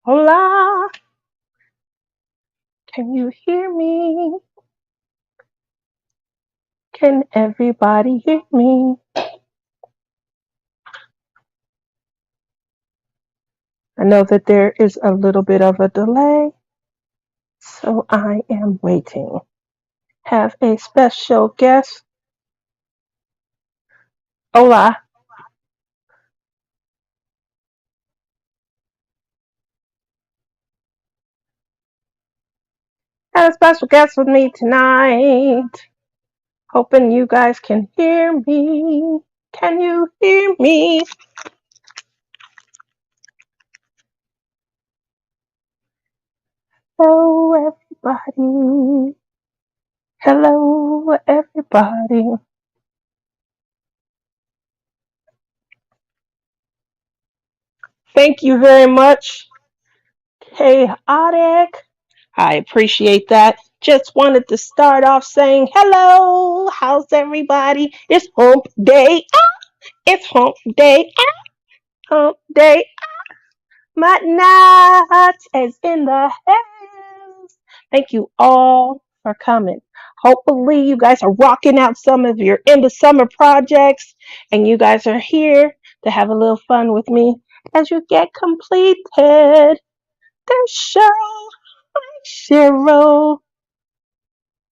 Hola, can you hear me? Can everybody hear me? I know that there is a little bit of a delay, so I am waiting. Have a special guest. Hola, have a special guest with me tonight. Hoping you guys can hear me. Can you hear me? Hello, everybody. Hello, everybody. Thank you very much, Chaotic. I appreciate that. Just wanted to start off saying hello. How's everybody? It's hump day. It's hump day. Hump day. My nuts is in the house. Thank you all for coming. Hopefully, you guys are rocking out some of your end of summer projects and you guys are here to have a little fun with me as you get completed. There's Cheryl,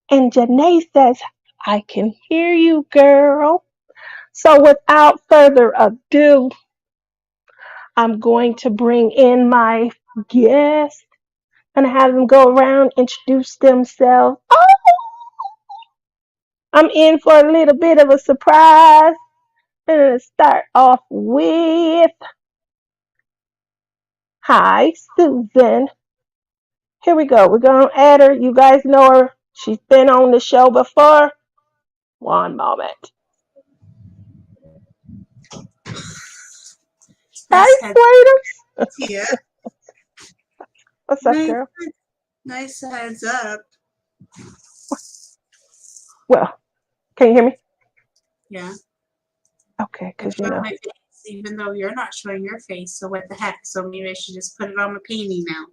and Janae says, I can hear you, girl. So without further ado, I'm going to bring in my guest and have them go around, introduce themselves. Oh, I'm in for a little bit of a surprise. I'm going to start off with, hi, Susan. Here we go. We're going to add her. You guys know her. She's been on the show before. One moment. Hi, Nice head. Slater. Yeah. What's up, Nice, girl? nice heads up. Well, can you hear me? Yeah. Okay, It's because you showing know. my face, even though you're not showing your face. So what the heck? So maybe I should just put it on my painting now.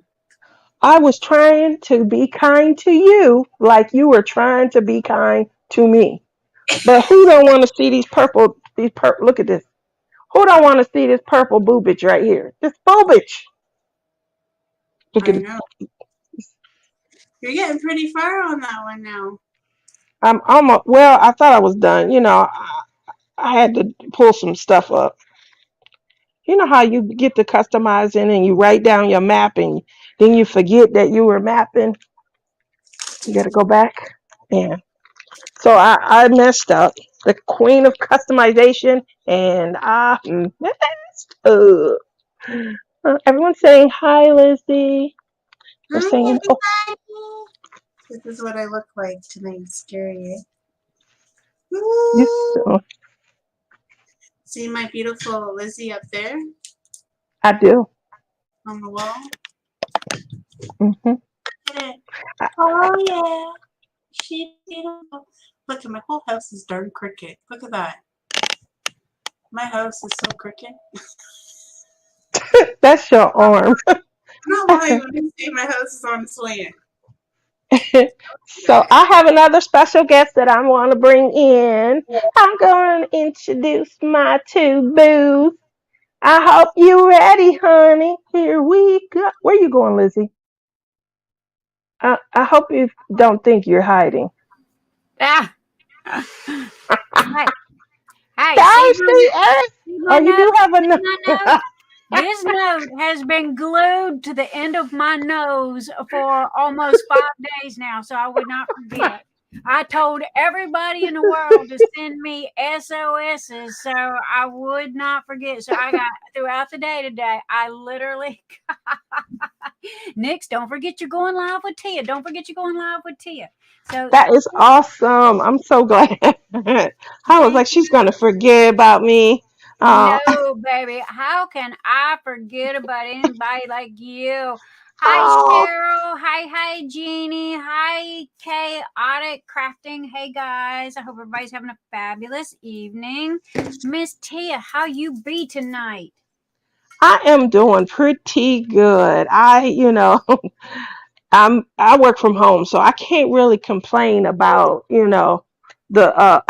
I was trying to be kind to you like you were trying to be kind to me. But who don't want to see look at this. Who don't want to see this purple boobage right here? This boobage. Look I at it. know. You're getting pretty far on that one now. I'm almost, well, I thought I was done. I had to pull some stuff up. You know how you get to customizing and you write down your map and then you forget that you were mapping? You got to go back. Yeah. So I messed up. The queen of customization, and I messed up. Everyone's saying hi, Lizzie. They're Hi, saying, oh, everybody. This is what I look like tonight. Scary. you Woo! so. See my beautiful Lizzie up there I do. on the wall? Hmm. Look at it. Oh, yeah. She's beautiful. Look, my whole house is darn crooked. Look at that. My house is so crooked. That's your arm. I'm not lying when I say my house is on a slant. So I have another special guest that I want to bring in. I'm going to introduce my two boos. I hope you ready, honey. Here we go. Where you going, Lizzie? I hope you don't think you're hiding. Ah, hey, hey, I see Eric. see Oh, my you nose? do have a See my nose? nose. This note has been glued to the end of my nose for almost 5 days now, so I would not forget. I told everybody in the world to send me SOSs so I would not forget. So I got throughout the day today, I literally, Nix, don't forget you're going live with Tia. Don't forget you're going live with Tia. So That is awesome. I'm so glad. I was thank like, she's gonna forget about me. Uh, No, baby. How can I forget about anybody like you? Hi, oh, Cheryl. Hi, Jeannie. Hi, Chaotic Crafting. Hey, guys. I hope everybody's having a fabulous evening. Miss Tia, how you be tonight? I am doing pretty good. I work from home, so I can't really complain about, the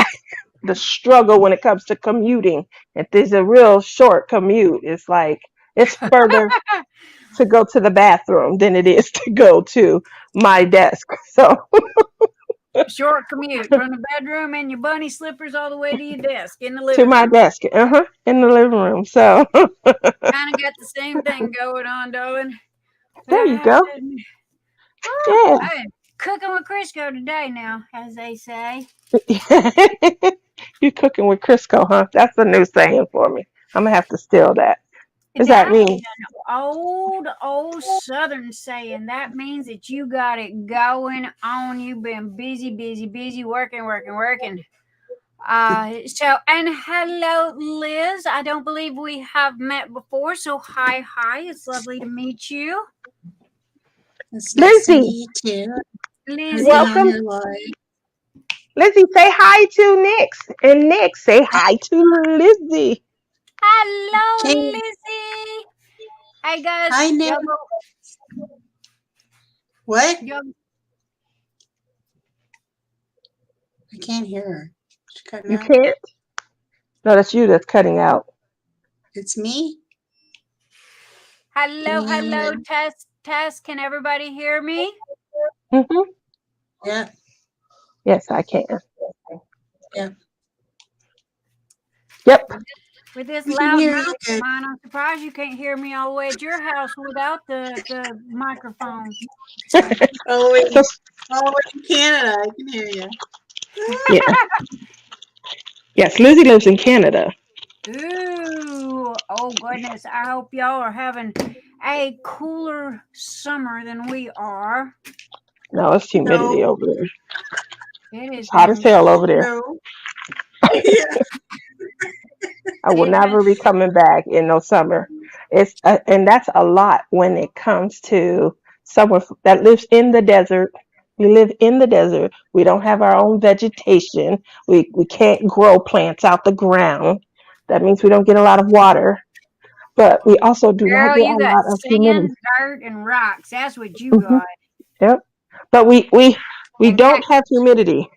the struggle when it comes to commuting. If there's a real short commute, it's like it's further to go to the bathroom than it is to go to my desk. So Short commute from the bedroom and your bunny slippers all the way to your desk in the to living my room. desk, in the living room. So Kind of got the same thing going on, darling. But there I you have go. to admit, whew, Yeah. I'm cooking with Crisco today now, as they say. You cooking with Crisco, huh? That's a new saying for me. I'm gonna have to steal that. What does that That is mean? an old Southern saying. That means that you got it going on. You've been busy, busy, busy, working, working, working. And hello, Liz. I don't believe we have met before. So hi, hi. It's lovely to meet you, It's nice to Lizzie, meet you. I've been Lizzie. on welcome. your live. Lizzie, say hi to Nix. And Nick, say hi to Lizzie. Hello, Okay. Lizzie. Hey guys, Hi, Nick. y'all go, What? y'all, I can't hear her. She cutting You out. can't? No, that's you that's cutting out. It's me. Can hello, you hear me hello, now? Tess. Can everybody hear me? Hmm. Yeah. Yes, I can. Yeah. Yep. With this We can loud hear voice you of good. mine, I'm surprised you can't hear me all the way at your house without the microphone. Oh, wait. So, Oh, we're in Canada. I can hear you. yeah. Yes, Lizzie lives in Canada. Ooh, oh goodness. I hope y'all are having a cooler summer than we are. No, it's humidity No. over there. It has It's hot as been hell over there. No. Yeah. I will it has been never be coming back in no summer. And that's a lot when it comes to someone that lives in the desert. We live in the desert. We don't have our own vegetation. We can't grow plants out the ground. That means we don't get a lot of water. But we also do not girl, get a you got lot of humidity. sand, dirt, and rocks. That's what you Hmm. got. Yep. But we And don't have cactus. humidity.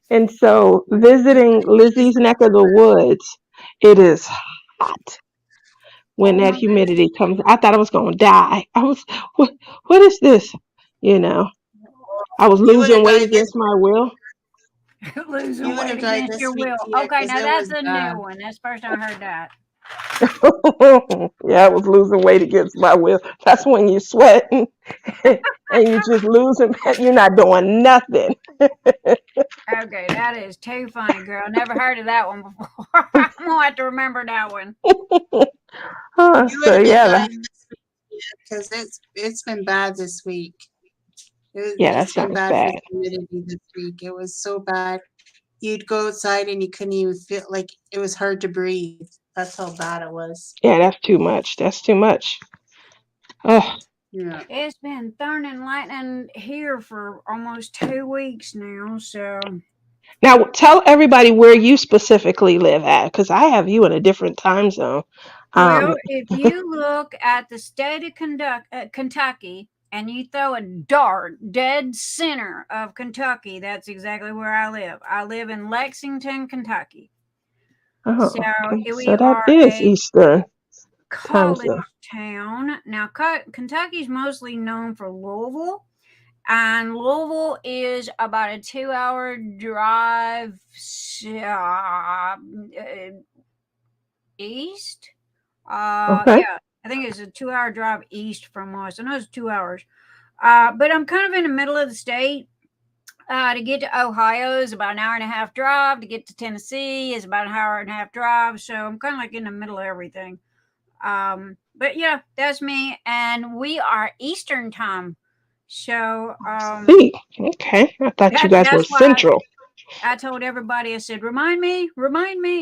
And so visiting Lizzie's neck of the woods, it is hot when Oh that my goodness. humidity comes. I thought I was going to die. What, what is this? You know, I was You would have losing weight died this. against my will. Losing You would weight have died against this your week, will. Tia, Okay, because now it that's was a bad. new one. That's the first time I heard that. Yeah, I was losing weight against my will. That's when you sweat and you just losing. You're not doing nothing. Okay, that is too funny, girl. Never heard of that one before. I'm gonna have to remember that one. You would So have been yeah, dying this week, because it's been bad this week. yeah, that It's been sounds bad for bad. the humidity this week. It was so bad. You'd go outside and you couldn't even feel, like, it was hard to breathe. That's how bad it was. Yeah, that's too much. That's too much. Oh, Yeah. It's been thunder and lightning here for almost 2 weeks now. So, now tell everybody where you specifically live at, because I have you in a different time zone. well, Um, if you look at the state of Kentucky and you throw a dart dead center of Kentucky, that's exactly where I live. I live in Lexington, Kentucky. So oh, okay. we So that are is a Eastern time college zone. town. Now, Kentucky's mostly known for Louisville, and Louisville is about a 2 hour drive east. Okay. Yeah, I think it's a 2 hour drive east from us. I know it's 2 hours. But I'm kind of in the middle of the state. To get to Ohio is about an hour and a half drive. To get to Tennessee is about an hour and a half drive. So I'm kind of like in the middle of everything. But yeah, that's me, and we are Eastern time. So See, okay. I thought you guys were that's why Central. I told everybody. I said, remind me.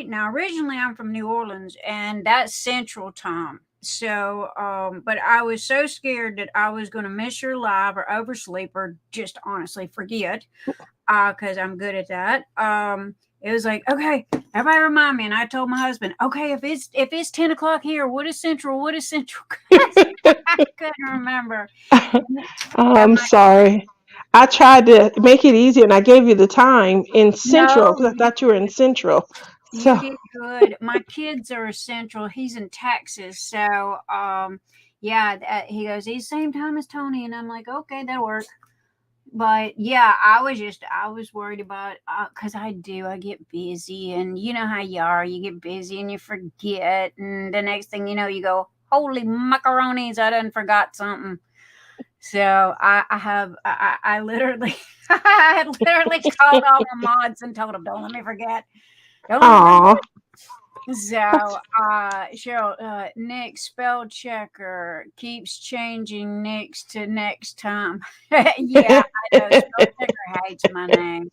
Now, originally, I'm from New Orleans, and that's Central time. So, but I was so scared that I was going to miss your live or oversleep or just honestly forget, because I'm good at that. It was like, okay, Everybody remind me, and I told my husband, okay, if it's 10 o'clock here, what is Central? What is Central? 'Cause I couldn't remember. And I'm my sorry. I tried to make it easier and I gave you the time in Central no, because I thought you were in Central. you So, did good. My kids are Central. He's in Texas, so yeah. He goes, he's same time as Tony, and I'm like, okay, that'll work. But yeah, I was worried about because I get busy, and you know how you are. You get busy and you forget, and the next thing you know, you go, holy macaronis, I done forgot something. So I literally I had literally called all my mods and told them, don't let me forget. Don't let me aw. forget. So, Cheryl, Nick spell checker keeps changing Nick's to next time. Yeah, I know. Spell checker hates my name.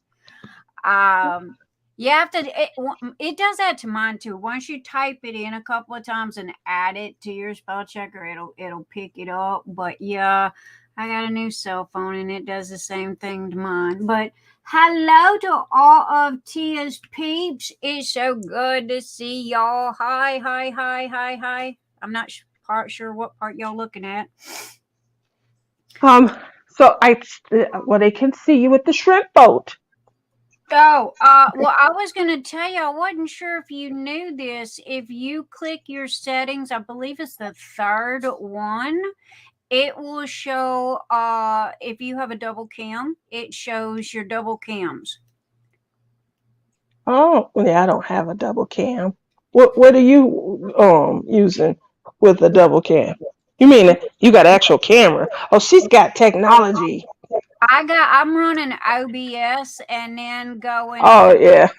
Um, you have to. It does that to mine too. Once you type it in a couple of times and add it to your spell checker, it'll pick it up. But yeah, I got a new cell phone and it does the same thing to mine. But hello to all of Tia's peeps. It's so good to see y'all. Hi, hi, hi, hi, hi. I'm not sure what part y'all looking at. Um, so well, they can see you with the shrimp boat. Oh, well, I was going to tell you, I wasn't sure if you knew this. If you click your settings, I believe it's the third one, it will show, if you have a double cam, it shows your double cams. Oh, yeah, I don't have a double cam. What are you using with a double cam? You mean you got actual camera? Oh, she's got technology. I'm running OBS and then going Oh through, yeah.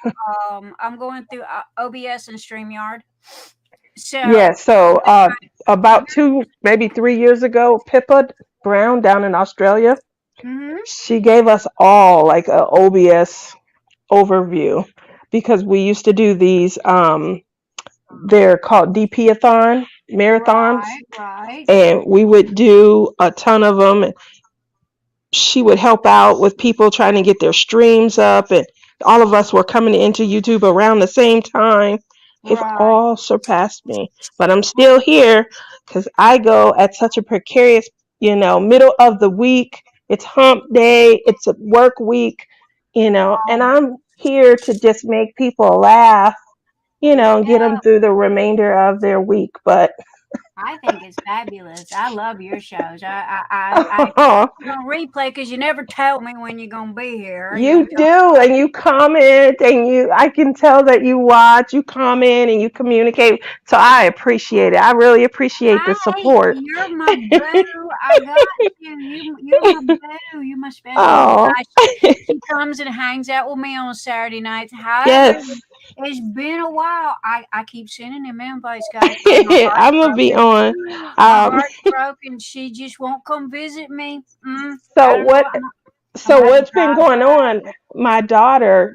I'm going through OBS and StreamYard. Yeah, So, so about 2, maybe 3 years ago, Pippa Brown down in Australia, mm-hmm, she gave us all like a OBS overview because we used to do these they're called DP-a-thon marathons, right, right, and we would do a ton of them. She would help out with people trying to get their streams up, and all of us were coming into YouTube around the same time. They've right. all surpassed me, but I'm still here because I go at such a precarious, middle of the week. It's hump day, it's a work week, and I'm here to just make people laugh, and get them through the remainder of their week. But I think it's fabulous. I love your shows. I on replay because you never tell me when you're gonna be here. You'll you tell do, and you comment, and I can tell that you watch, you comment, and you communicate. So I appreciate it. I really appreciate the hi, support. you're my boo. I got you. You're my boo. You're my special boo. Oh, She comes and hangs out with me on Saturday nights. However, yes. it's been a while. I keep sending him invites, guys, but my heart's I'm gonna be broken. on. My Um, heart's broken. She just won't come visit me. I so don't know. what? I'm So gonna have to what's been drive going by. on? My daughter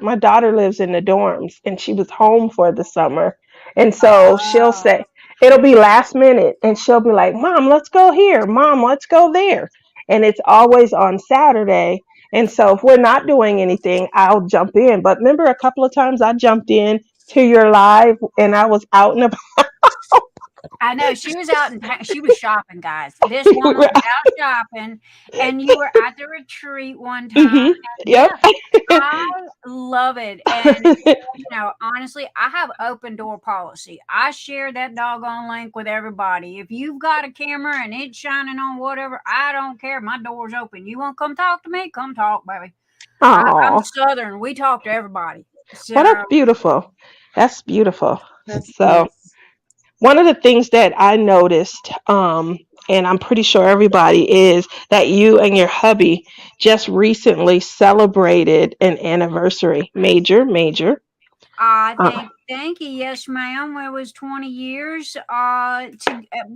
lives in the dorms, and she was home for the summer, and so she'll Oh, say it'll be last minute, and she'll be like, "Mom, let's go here. Mom, let's go there," and it's always on Saturday. And so if we're not doing anything, I'll jump in. But remember, a couple of times I jumped in to your live, and I was out and about. I know she was out in town. She was shopping, guys. This woman was out shopping, and you were at the retreat one time. Hmm. And Yep. yeah, I love it. And honestly, I have open door policy. I share that doggone link with everybody. If you've got a camera and it's shining on whatever, I don't care. My door's open. You want to come talk to me? Come talk, baby. I'm Oh, Southern. We talk to everybody. well, So that's beautiful. That's beautiful. That's So. beautiful. One of the things that I noticed, and I'm pretty sure everybody is, that you and your hubby just recently celebrated an anniversary. Major, major. Uh, thank you. Yes, ma'am. It was 20 years.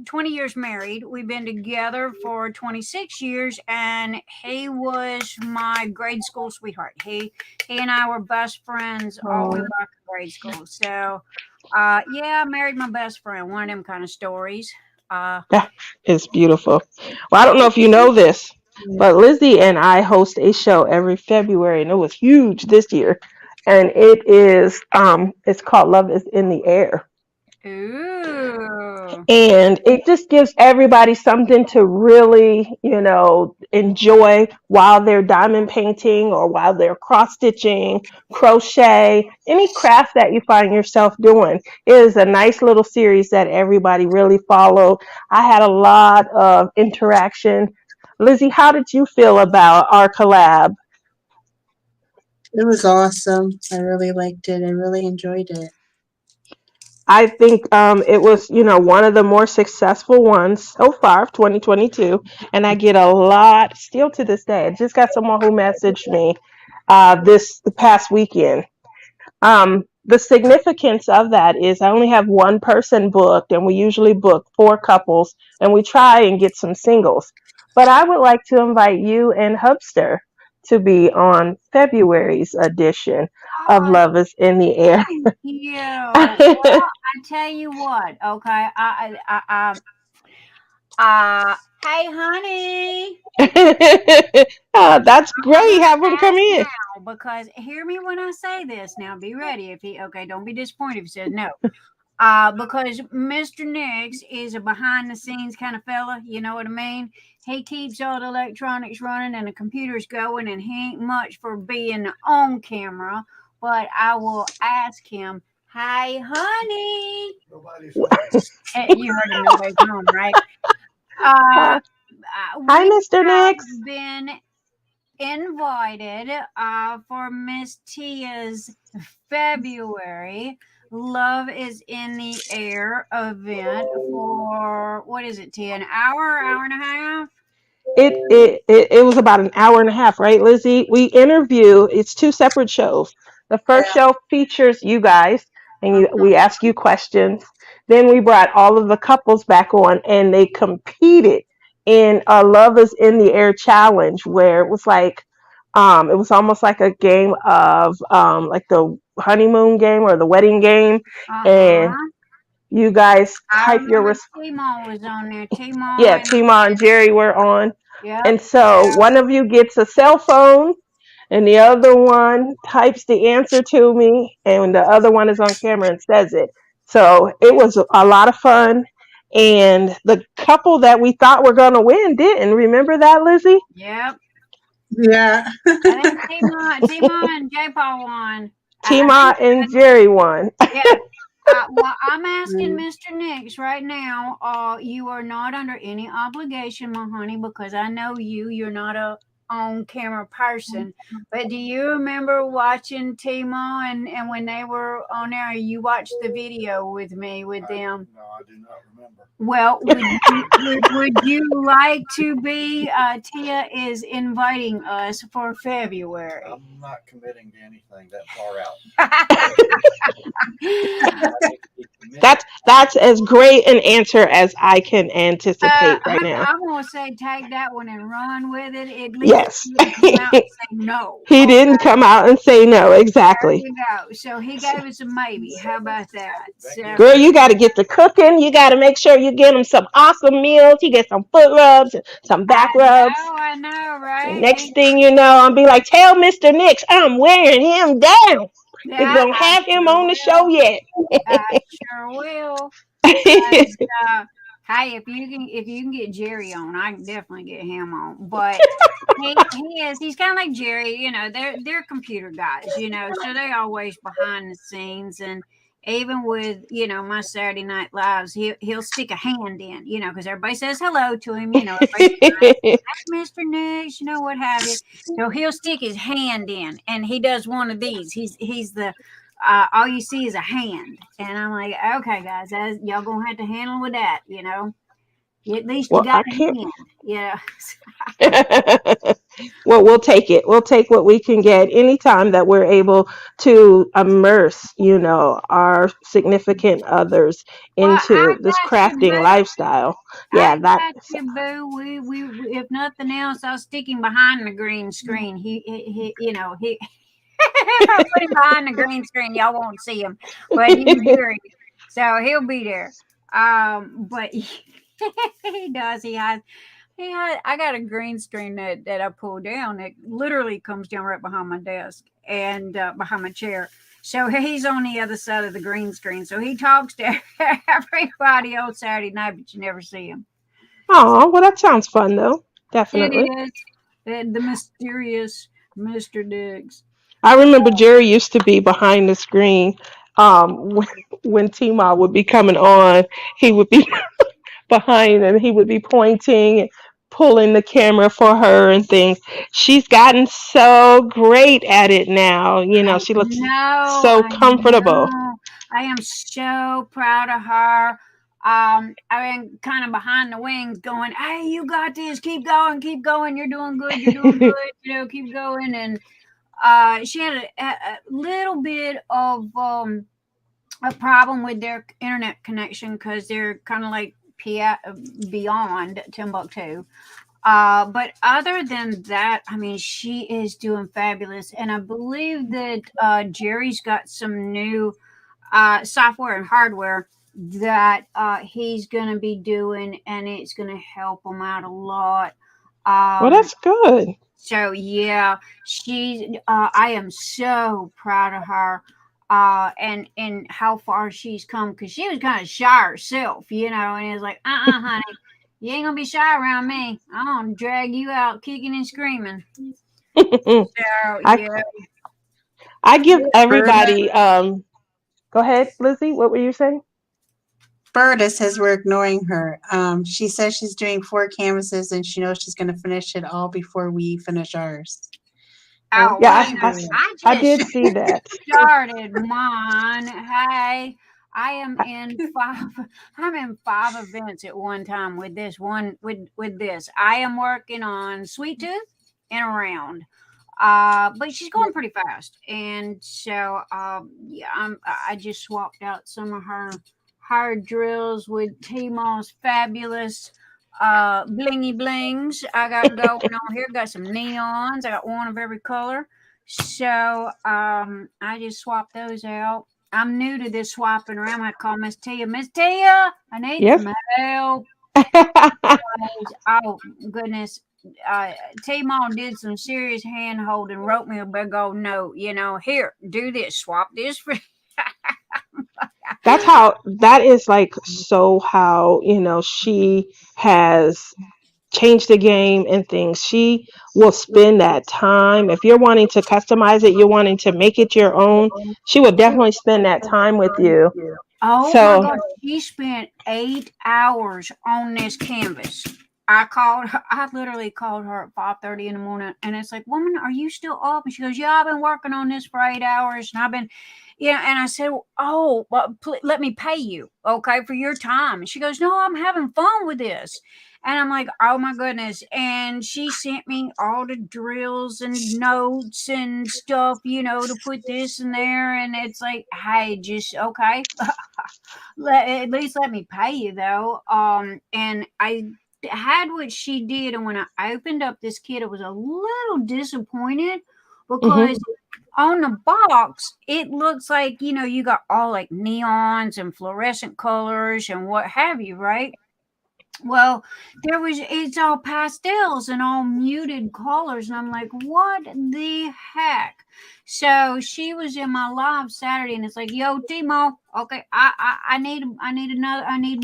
20 years married. We've been together for 26 years, and he was my grade school sweetheart. He and I were best friends all the way oh, back to grade school. So, yeah, I married my best friend. One of them kind of stories. Uh, that is beautiful. Well, I don't know thank if you know you. this, but Lizzie and I host a show every February, and it was huge this year. and it is it's called Love is in the Air. Ooh. And it just gives everybody something to really, enjoy while they're diamond painting or while they're cross stitching, crochet, any craft that you find yourself doing. It is a nice little series that everybody really followed. I had a lot of interaction. Lizzie, how did you feel about our collab? It was awesome. I really liked it. I really enjoyed it. I think it was, one of the more successful ones so far of 2022. And I get a lot still to this day. I just got someone who messaged me the past weekend. The significance of that is I only have one person booked, and we usually book four couples, and we try and get some singles. But I would like to invite you and Hubster to be on February's edition of Oh, Love is in the Air. thank you. Well, I tell you what, okay. Hey, honey. That's I'm great. Have him gonna come ask in. now because hear me when I say this. Now, be ready. If he okay, don't be disappointed if he says no. Because Mr. Nix is a behind the scenes kind of fella. You know what I mean? He keeps all the electronics running and the computers going, and he ain't much for being on camera. But I will ask him, "Hey, honey." Nobody's home. You heard him. Nobody's home, right? Uh, Uh, Hi, we Mr. have Nix. been invited for Miss Tia's February Love is in the Air event for what is it, Tia? An hour and a half? It was about an hour and a half, right, Lizzie? We interview. It's two separate shows. The first Yeah. show features you guys, and Uh-huh. we ask you questions. Then we brought all of the couples back on, and they competed in a Love is in the Air challenge, where it was like, it was almost like a game of like the honeymoon game or the wedding game, and Uh-huh. you guys I type your remember Timo was on there. Timo yeah, and Tima and Jerry were on. yep. And so one of you gets a cell phone and the other one types the answer to me and the other one is on camera and says it. So it was a lot of fun. And the couple that we thought were going to win didn't. Remember that, Lizzie? Yep. Yeah. I think Timo and J Paul won. Tima and Jerry won. Yeah. Well, I'm asking Mr. Nix right now. You are not under any obligation, my honey, because I know you. You're not a on-camera person. But do you remember watching Timo and when they were on there? You watched the video with me with them. No, I do not remember. Well, would you like to be? Tia is inviting us for February. I'm not committing to anything that far out. That's as great an answer as I can anticipate right now. I'm gonna say take that one and run with it. At least Yes. he didn't come out and say no. He Okay, didn't come out and say no. there Exactly. you go. So he gave us a maybe. How about that? So Girl, you got to get to cooking. You got to make sure you get him some awesome meals. You get some foot rubs, some back rubs. I know, right? Next thing you know, I'll be like, tell Mr. Nix I'm wearing him down. We Yeah, don't I have him sure on the show will. yet. I sure will. Because hey, if you can get Jerry on, I can definitely get him on. But he's kind of like Jerry, they're computer guys, so they always behind the scenes. And even with my Saturday Night Lives, he'll stick a hand in, because everybody says hello to him, everybody says, "Hey, Mr. Nix," what have you. So he'll stick his hand in, and he does one of these. He's the all you see is a hand, and I'm like, okay, guys, y'all gonna have to handle with that, At least you Well, I got a can't. hand, yeah. Well, we'll take it. We'll take what we can get anytime that we're able to immerse, our significant others Well, I into this got you, crafting boo. lifestyle. I Yeah, that. got you, boo. We if nothing else, I'll stick him behind the green screen. He if I put him behind the green screen, y'all won't see him, but he's here, so he'll be there. But he does. He has. I got a green screen that I pull down that literally comes down right behind my desk and behind my chair. So he's on the other side of the green screen. So he talks to everybody on Saturday night, but you never see him. Oh, well, that sounds fun though. It Definitely. is the mysterious Mr. Diggs. I remember Jerry used to be behind the screen. When T-Ma would be coming on, he would be behind and he would be pointing, pulling the camera for her and things. She's gotten so great at it now. She looks so I comfortable. know. I am so proud of her. I've been kind of behind the wings going, hey, you got this. Keep going. You're doing good. You're doing good. Keep going. And she had a little bit of a problem with their internet connection because they're kind of like beyond Timbuktu. But other than that, I mean, she is doing fabulous. And I believe that Jerry's got some new software and hardware that he's going to be doing, and it's going to help him out a lot. Well, Um, that's good. so yeah, I am so proud of her. And how far she's come because she was kind of shy herself, and it's like, honey, you ain't gonna be shy around me. I'm gonna drag you out kicking and screaming. So I yeah, I give Berta, everybody. Go ahead, Lizzie. What were you saying? Berta says we're ignoring her. She says she's doing 4 canvases and she knows she's going to finish it all before we finish ours. oh Yeah, well, Okay, Berta. I I just did see that. started mine. Hey, I am in five. I'm in 5 events at one time with this one. With this, I am working on Sweet Tooth and around. But she's going pretty fast, and so yeah, I just swapped out some of her hard drills with T-Mall's fabulous blingy blings I got going on here. Got some neons. I got one of every color. So I just swapped those out. I'm new to this swapping around. I call Miss Tia. Miss Tia, I need Yes. some help. Oh goodness. Uh, T-Mall did some serious hand holding, wrote me a big old note, here, do this, swap this for That is like so how, she has changed the game and things. She will spend that time. If you're wanting to customize it, you're wanting to make it your own, she will definitely spend that time with you. Oh my So, God, she spent 8 hours on this canvas. I called her, I literally called her at 5:30 in the morning and it's like, woman, are you still up? And she goes, yeah, I've been working on this for 8 hours and I've been, and I said, oh, well, let me pay you, okay, for your time. And she goes, no, I'm having fun with this. And I'm like, oh my goodness. And she sent me all the drills and notes and stuff, to put this in there. And it's like, hey, just okay. At least let me pay you though. And I had what she did, and when I opened up this kit, I was a little disappointed mhm. because on the box it looks like you got all like neons and fluorescent colors and what have you, right? Well, it's all pastels and all muted colors. And I'm like, what the heck? So she was in my live Saturday and it's like, yo, Timo, okay, I need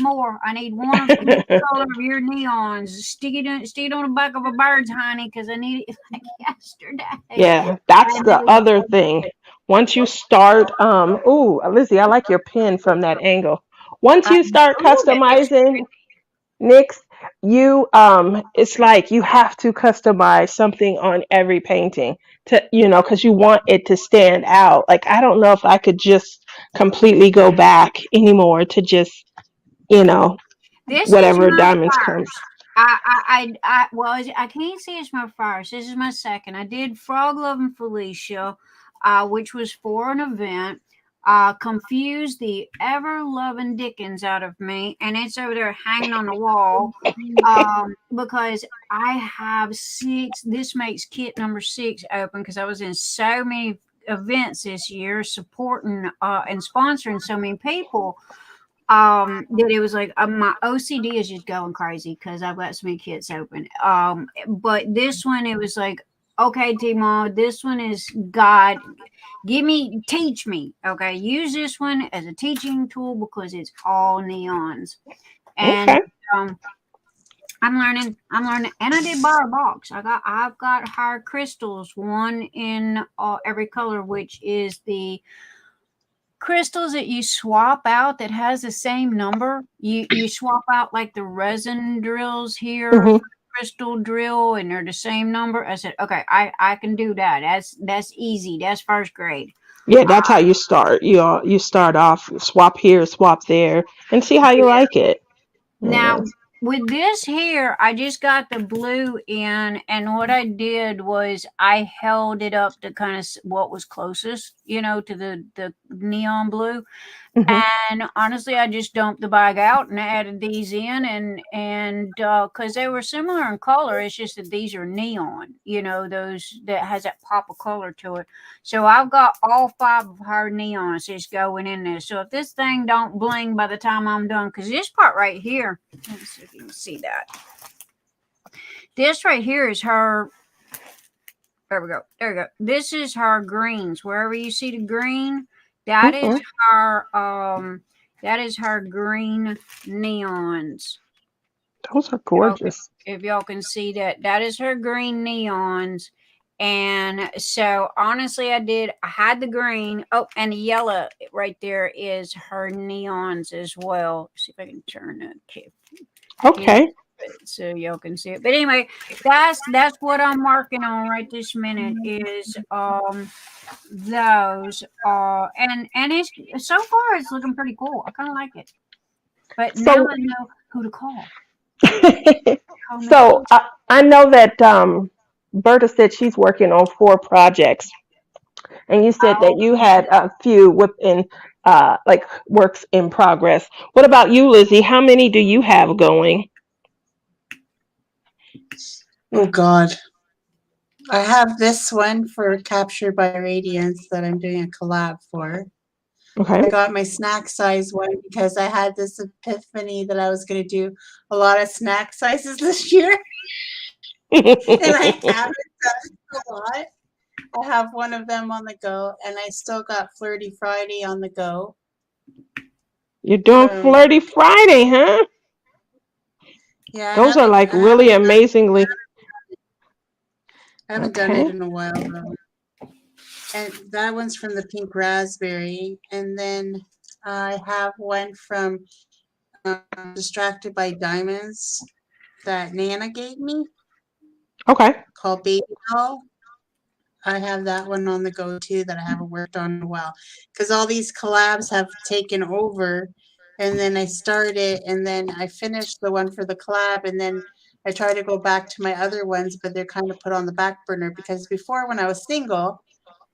more. I need one of each color of your neons. Stick it on the back of a bird's honey, because I need it like yesterday. Yeah, that's And the other thing. Once you start, ooh, Lizzie, I like your pin from that angle. Once you start that makes customizing, Next, it's like you have to customize something on every painting because you want it to stand out. Like, I don't know if I could just completely go back anymore to just, you know, this is whatever my diamonds comes. first. Well, I can't say it's my first. This is my second. I did Frog Loving Felicia, which was for an event. Confused the ever loving Dickens out of me, and it's over there hanging on the wall. Because I have 6. This makes kit number 6 open because I was in so many events this year, supporting and sponsoring so many people. that it was like my OCD is just going crazy because I've got so many kits open. But this one, it was like, okay, Timo, this one is God. Teach me. Okay, use this one as a teaching tool because it's all neons, and Okay. um, I'm learning, and I did buy a box. I've got higher crystals, one in every color, which is the crystals that you swap out that has the same number. You swap out like the resin drills here for Hmm. the crystal drill, and they're the same number. I said, okay, I can do that. That's easy. That's first grade. Yeah, that's how you start. You start off, swap here, swap there, and see how you Yeah. like it. Yeah. Now, with this here, I just got the blue in, and what I did was I held it up to kind of what was closest, to the neon blue. Hmm. And honestly, I just dumped the bag out and added these in, and because they were similar in color, it's just that these are neon, those that has that pop of color to it. So I've got all 5 of her neons just going in there. So if this thing don't bling by the time I'm done, because this part right here, let's see if you can see that. This right here is her. There we go. There we go. This is her greens. Wherever you see the green, that is Hmm. her green neons. Those are Y'all can, gorgeous. if y'all can see that, that is her green neons. And so honestly, I had the green. Oh, and the yellow right there is her neons as well. See if I can turn that kid. Okay. So y'all can see it. But anyway, that's what I'm working on right this minute is those and it's so far it's looking pretty cool. I kind of like it. But now So, I know who to call. Call Miss so I know that Berta said she's working on 4 projects, and you said that Oh, you had a few within like works in progress. What about you, Lizzie? How many do you have going? Oh God. I have this one for Captured by Radiance that I'm doing a collab for. Okay. I got my snack size one because I had this epiphany that I was going to do a lot of snack sizes this year, and I haven't done a lot. I have one of them on the go, and I still got Flirty Friday on the go. You're doing Um, Flirty Friday, huh? yeah, Those are like I really haven't amazingly. done it Okay. in a while though. And that one's from the Pink Raspberry, and then I have one from Distracted by Diamonds that Nana gave me Okay. called Baby Doll. I have that one on the go too that I haven't worked on in a while because all these collabs have taken over, and then I started and then I finished the one for the collab, and then I try to go back to my other ones, but they're kind of put on the back burner because before when I was single,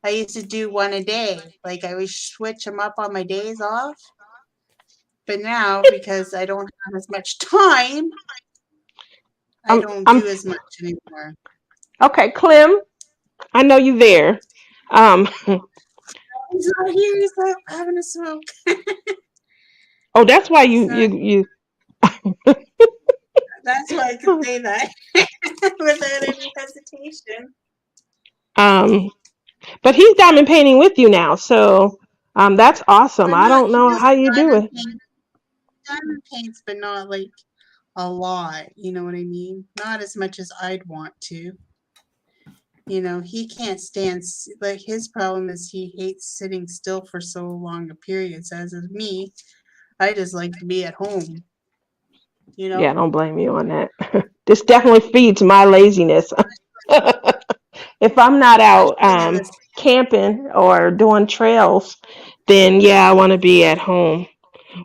I used to do one a day. Like I would switch them up on my days off. But now because I don't have as much time, I don't I'm do as much anymore. okay, Clem. I know you there. Um, He's not here. He's not having a smoke. oh, that's why He's not. you. That's why I can say that without any hesitation. Um, but he's diamond painting with you now, so that's awesome. But I not don't he know does how you do it. diamond paints, but not like a lot. You know what I mean? Not as much as I'd want to. You know, he can't stand like his problem is he hates sitting still for so long a periods. As is me, I just like to be at home. You Yeah, know, don't blame me on that. This definitely feeds my laziness. If I'm not out especially in this. camping or doing trails, then yeah, I want to be at home.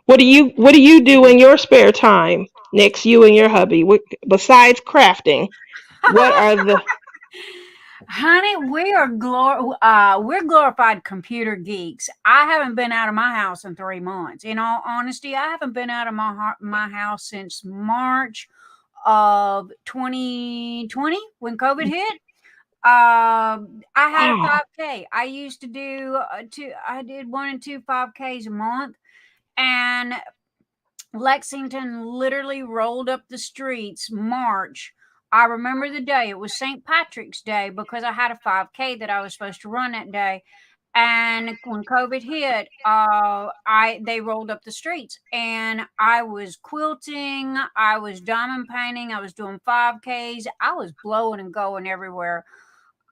What do you do in your spare time? Next, you and your hubby, besides crafting, what are the honey, we're glorified computer geeks. I haven't been out of my house in 3 months. In all honesty, I haven't been out of my house since March of 2020 when COVID hit. I had a wow? 5K. I used to do I did 1 and 2 5Ks a month, and Lexington literally rolled up the streets March. I remember the day. It was St. Patrick's Day because I had a 5K that I was supposed to run that day. And when COVID hit, they rolled up the streets, and I was quilting, I was diamond painting, I was doing 5Ks, I was blowing and going everywhere.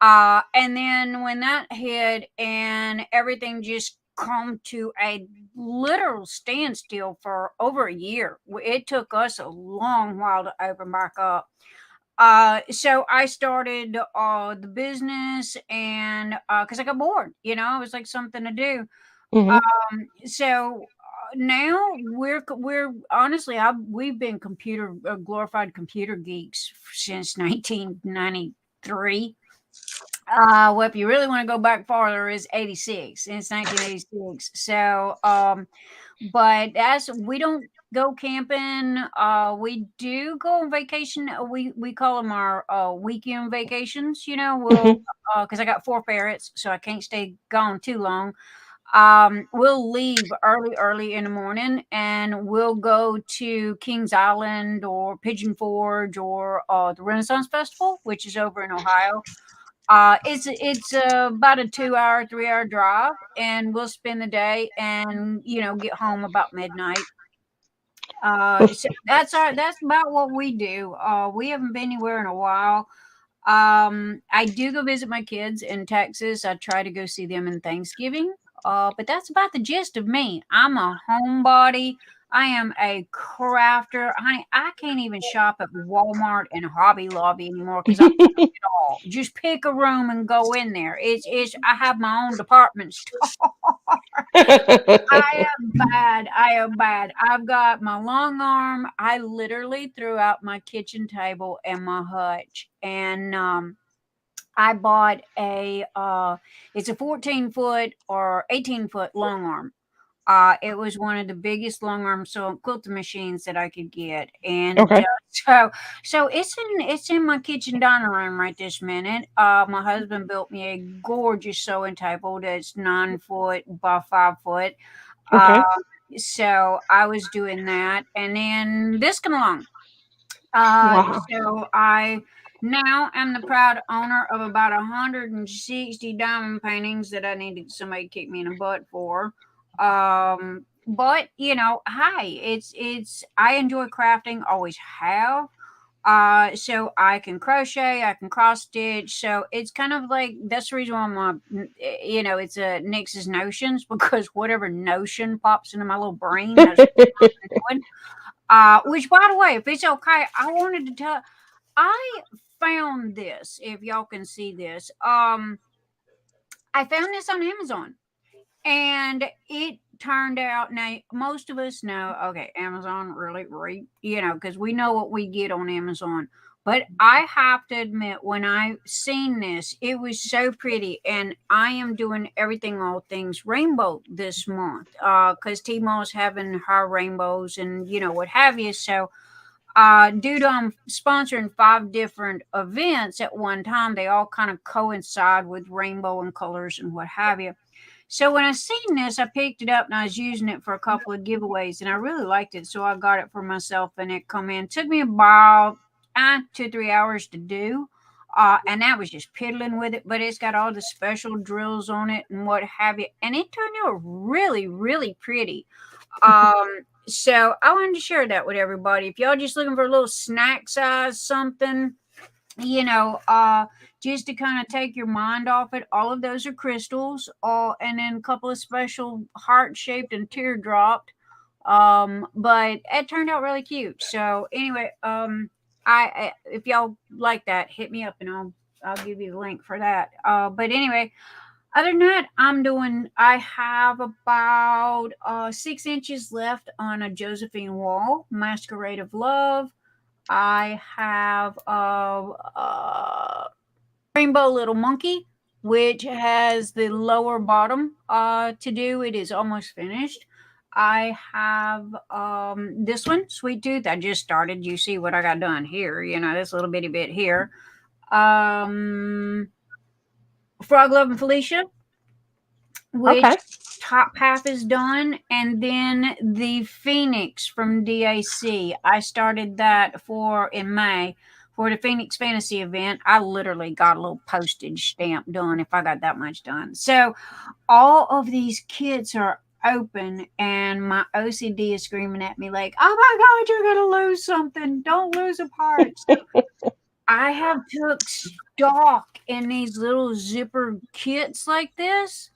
And then when that hit, and everything just come to a literal standstill for over a year. It took us a long while to open back up. So I started the business, and because I got bored, it was like something to do. Mhm. So now we're honestly, we've been glorified computer geeks since 1993. Well, if you really want to go back farther, is 86. It's 1986. So, but as we don't go camping, we do go on vacation. We call them our weekend vacations. We'll Mhm. because I got 4 ferrets, so I can't stay gone too long. We'll leave early in the morning, and we'll go to Kings Island or Pigeon Forge or the Renaissance Festival, which is over in Ohio. It's about a 2 hour, 3 hour drive, and we'll spend the day and get home about midnight. So that's about what we do. We haven't been anywhere in a while. I do go visit my kids in Texas. I try to go see them in Thanksgiving. But that's about the gist of me. I'm a homebody. I am a crafter. Honey, I can't even shop at Walmart and Hobby Lobby anymore because just pick a room and go in there. It's I have my own department store. I am bad. I am bad. I've got my long arm. I literally threw out my kitchen table and my hutch, and I bought it's a 14-foot or 18-foot long arm. It was one of the biggest long arm quilting machines that I could get, and Okay. so it's in my kitchen dining room right this minute. My husband built me a gorgeous sewing table that's 9 foot by 5 foot. Uh, Okay. so I was doing that, and then this come along. Wow. So I now am the proud owner of about 160 diamond paintings that I needed somebody to kick me in the butt for. But hey, it's I enjoy crafting, always have. So I can crochet, I can cross stitch. So it's kind of like that's the reason why it's a Nix's notions because whatever notion pops into my little brain, that's what I'm doing. Which by the way, if it's okay, I wanted to tell. I found this. If y'all can see this, I found this on Amazon, and it turned out. Now, most of us know, okay, Amazon really, because we know what we get on Amazon. But I have to admit, when I seen this, it was so pretty, and I am doing everything all things rainbow this month. Because Tmall's having her rainbows and what have you. So due to I'm sponsoring 5 different events at one time, they all kind of coincide with rainbow and colors and what have you. So when I seen this, I picked it up and I was using it for a couple of giveaways, and I really liked it. So I got it for myself, and it come in. It took me about 2-3 hours to do. And that was just piddling with it, but it's got all the special drills on it and what have you. And it turned out really, really pretty. So I wanted to share that with everybody. If y'all just looking for a little snack size something, you know, uh, just to kind of take your mind off it, all of those are crystals, and then a couple of special heart shaped and teardropped. But it turned out really cute. So anyway, if y'all like that, hit me up and I'll give you the link for that. But anyway, other than that, I have about 6 inches left on a Josephine wall, Masquerade of Love. I have a Rainbow Little Monkey, which has the lower bottom to do. It is almost finished. I have this one, Sweet Tooth. I just started. You see what I got done here, this little bitty bit here. Um, Frog Love and Felicia. which Okay. top half is done, and then the Phoenix from DAC. I started that for in May for the Phoenix Fantasy event. I literally got a little postage stamp done if I got that much done. So all of these kits are open, and my OCD is screaming at me like, "Oh my God, you're gonna lose something! Don't lose a part." So I have took stock in these little zipper kits like this,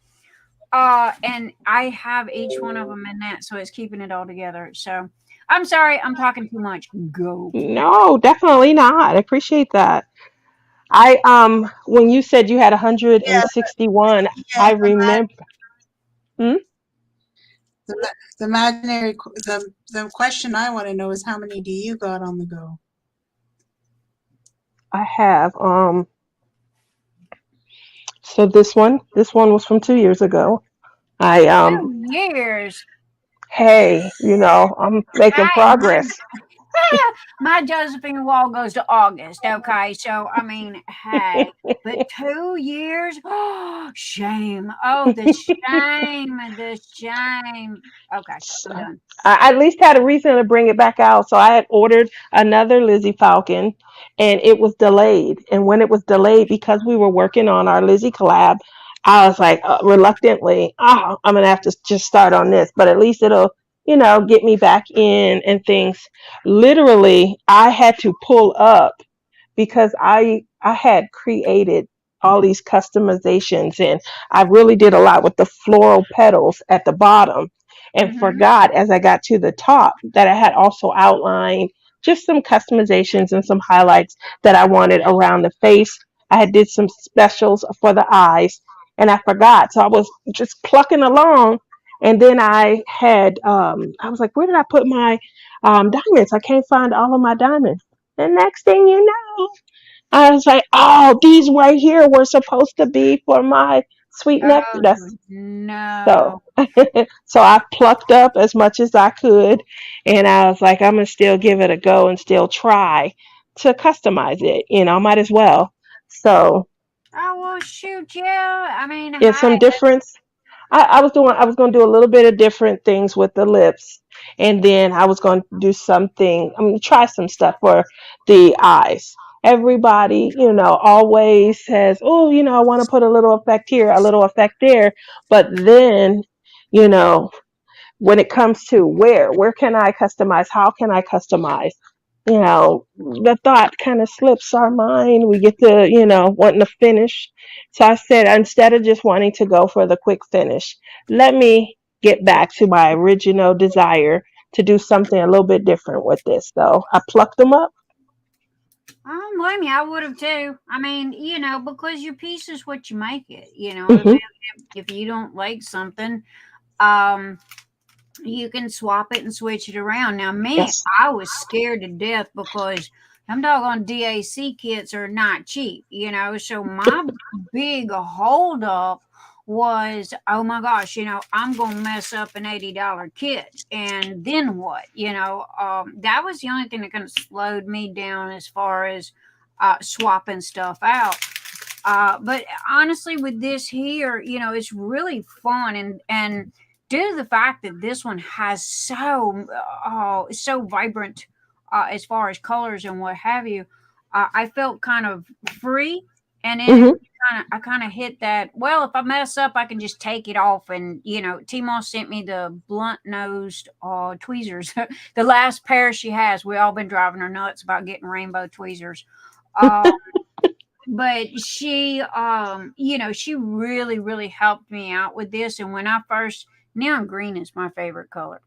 and I have each one of them in that, so it's keeping it all together. So I'm sorry, I'm talking too much. Go. No, definitely not. I appreciate that. When you said you had Yeah, 161, yeah. I remember. Hmm? The imaginary the question I want to know is how many do you got on the go? I have. So this one was from 2 years ago. I 2 years. Hey, I'm making Hey, progress. my Josephine Wall goes to August. Okay, so I mean, hey, but 2 years. Oh, shame. Oh, the shame. The shame. Okay, I'm done. I at least had a reason to bring it back out. So I had ordered another Lizzie Falcon, and it was delayed. And when it was delayed, because we were working on our Lizzie collab, I was like, reluctantly, oh, I'm gonna have to just start on this. But at least it'll, get me back in and things. Literally, I had to pull up because I had created all these customizations, and I really did a lot with the floral petals at the bottom, and Mm-hmm. forgot as I got to the top that I had also outlined just some customizations and some highlights that I wanted around the face. I had did some specials for the eyes, and I forgot. So I was just plucking along, and then I was like, where did I put my diamonds? I can't find all of my diamonds. The next thing you know, I was like, oh, these right here were supposed to be for my sweet nectar. Oh no. So, so I plucked up as much as I could, and I was like, I'm gonna still give it a go and still try to customize it. Might as well. So, Oh well, shoot, yeah. I mean, yeah, some hi. difference. I was going to do a little bit of different things with the lips, and then I was going to do something. I'm going to try some stuff for the eyes. Everybody, always says, oh, I want to put a little effect here, a little effect there, but then, you know when it comes to where can I customize, how can I customize, the thought kind of slips our mind. We get to, wanting to finish. So I said, instead of just wanting to go for the quick finish, let me get back to my original desire to do something a little bit different with this. So I plucked them up. I don't blame you. I would have too. I mean, because your piece is what you make it. Hmm. If you don't like something, um, you can swap it and switch it around. Now, me, Yes. I was scared to death because them doggone DAC kits are not cheap, So my big holdup was, oh my gosh, I'm gonna mess up an $80 kit, and then what? That was the only thing that kind of slowed me down as far as swapping stuff out. But honestly, with this here, it's really fun, and due to the fact that this one has so vibrant as far as colors and what have you, I felt kind of free, and then Hmm. I kind of hit that. Well, if I mess up, I can just take it off, and Timo sent me the blunt nosed tweezers, the last pair she has. We all been driving her nuts about getting rainbow tweezers. Uh, but she really really helped me out with this, and when I first neon green is my favorite color,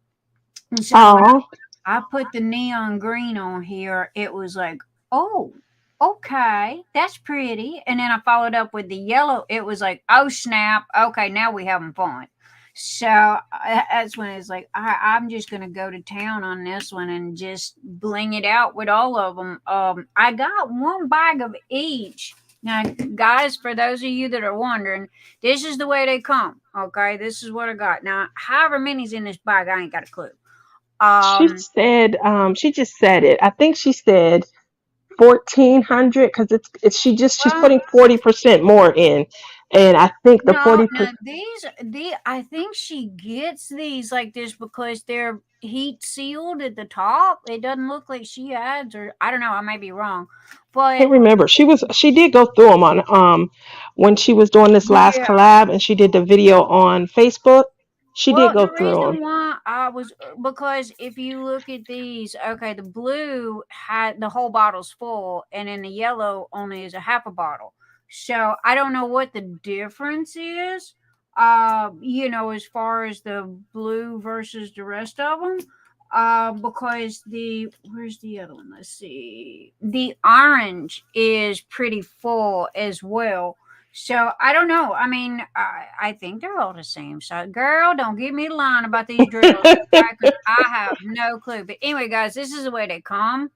and so when Oh, I put the neon green on here, it was like, oh, okay, that's pretty. And then I followed up with the yellow. It was like, oh snap, okay, now we having fun. So that's when it's like, I'm just gonna go to town on this one and just bling it out with all of them. I got one bag of each. Now, guys, for those of you that are wondering, this is the way they come. Okay, this is what I got. Now, however many's in this bag, I ain't got a clue. she Um, said, she just said it. I think she said 1,400 because it's she's well, putting 40% more in. And I think the No, 40%. no, I think she gets these like this because they're heat sealed at the top. It doesn't look like she adds, or I don't know, I may be wrong. Can't But remember. She did go through them on when she was doing this last yeah, collab, and she did the video on Facebook. She did well, go the through them. reason why I was because if you look at these, okay, the blue had the whole bottle's full, and then the yellow only is a half a bottle. So I don't know what the difference is. As far as the blue versus the rest of them, because the where's the other one? Let's see. The orange is pretty full as well. So I don't know. I mean, I think they're all the same. So, girl, don't give me the line about these drills, okay? Because I have no clue. But anyway, guys, this is the way they come.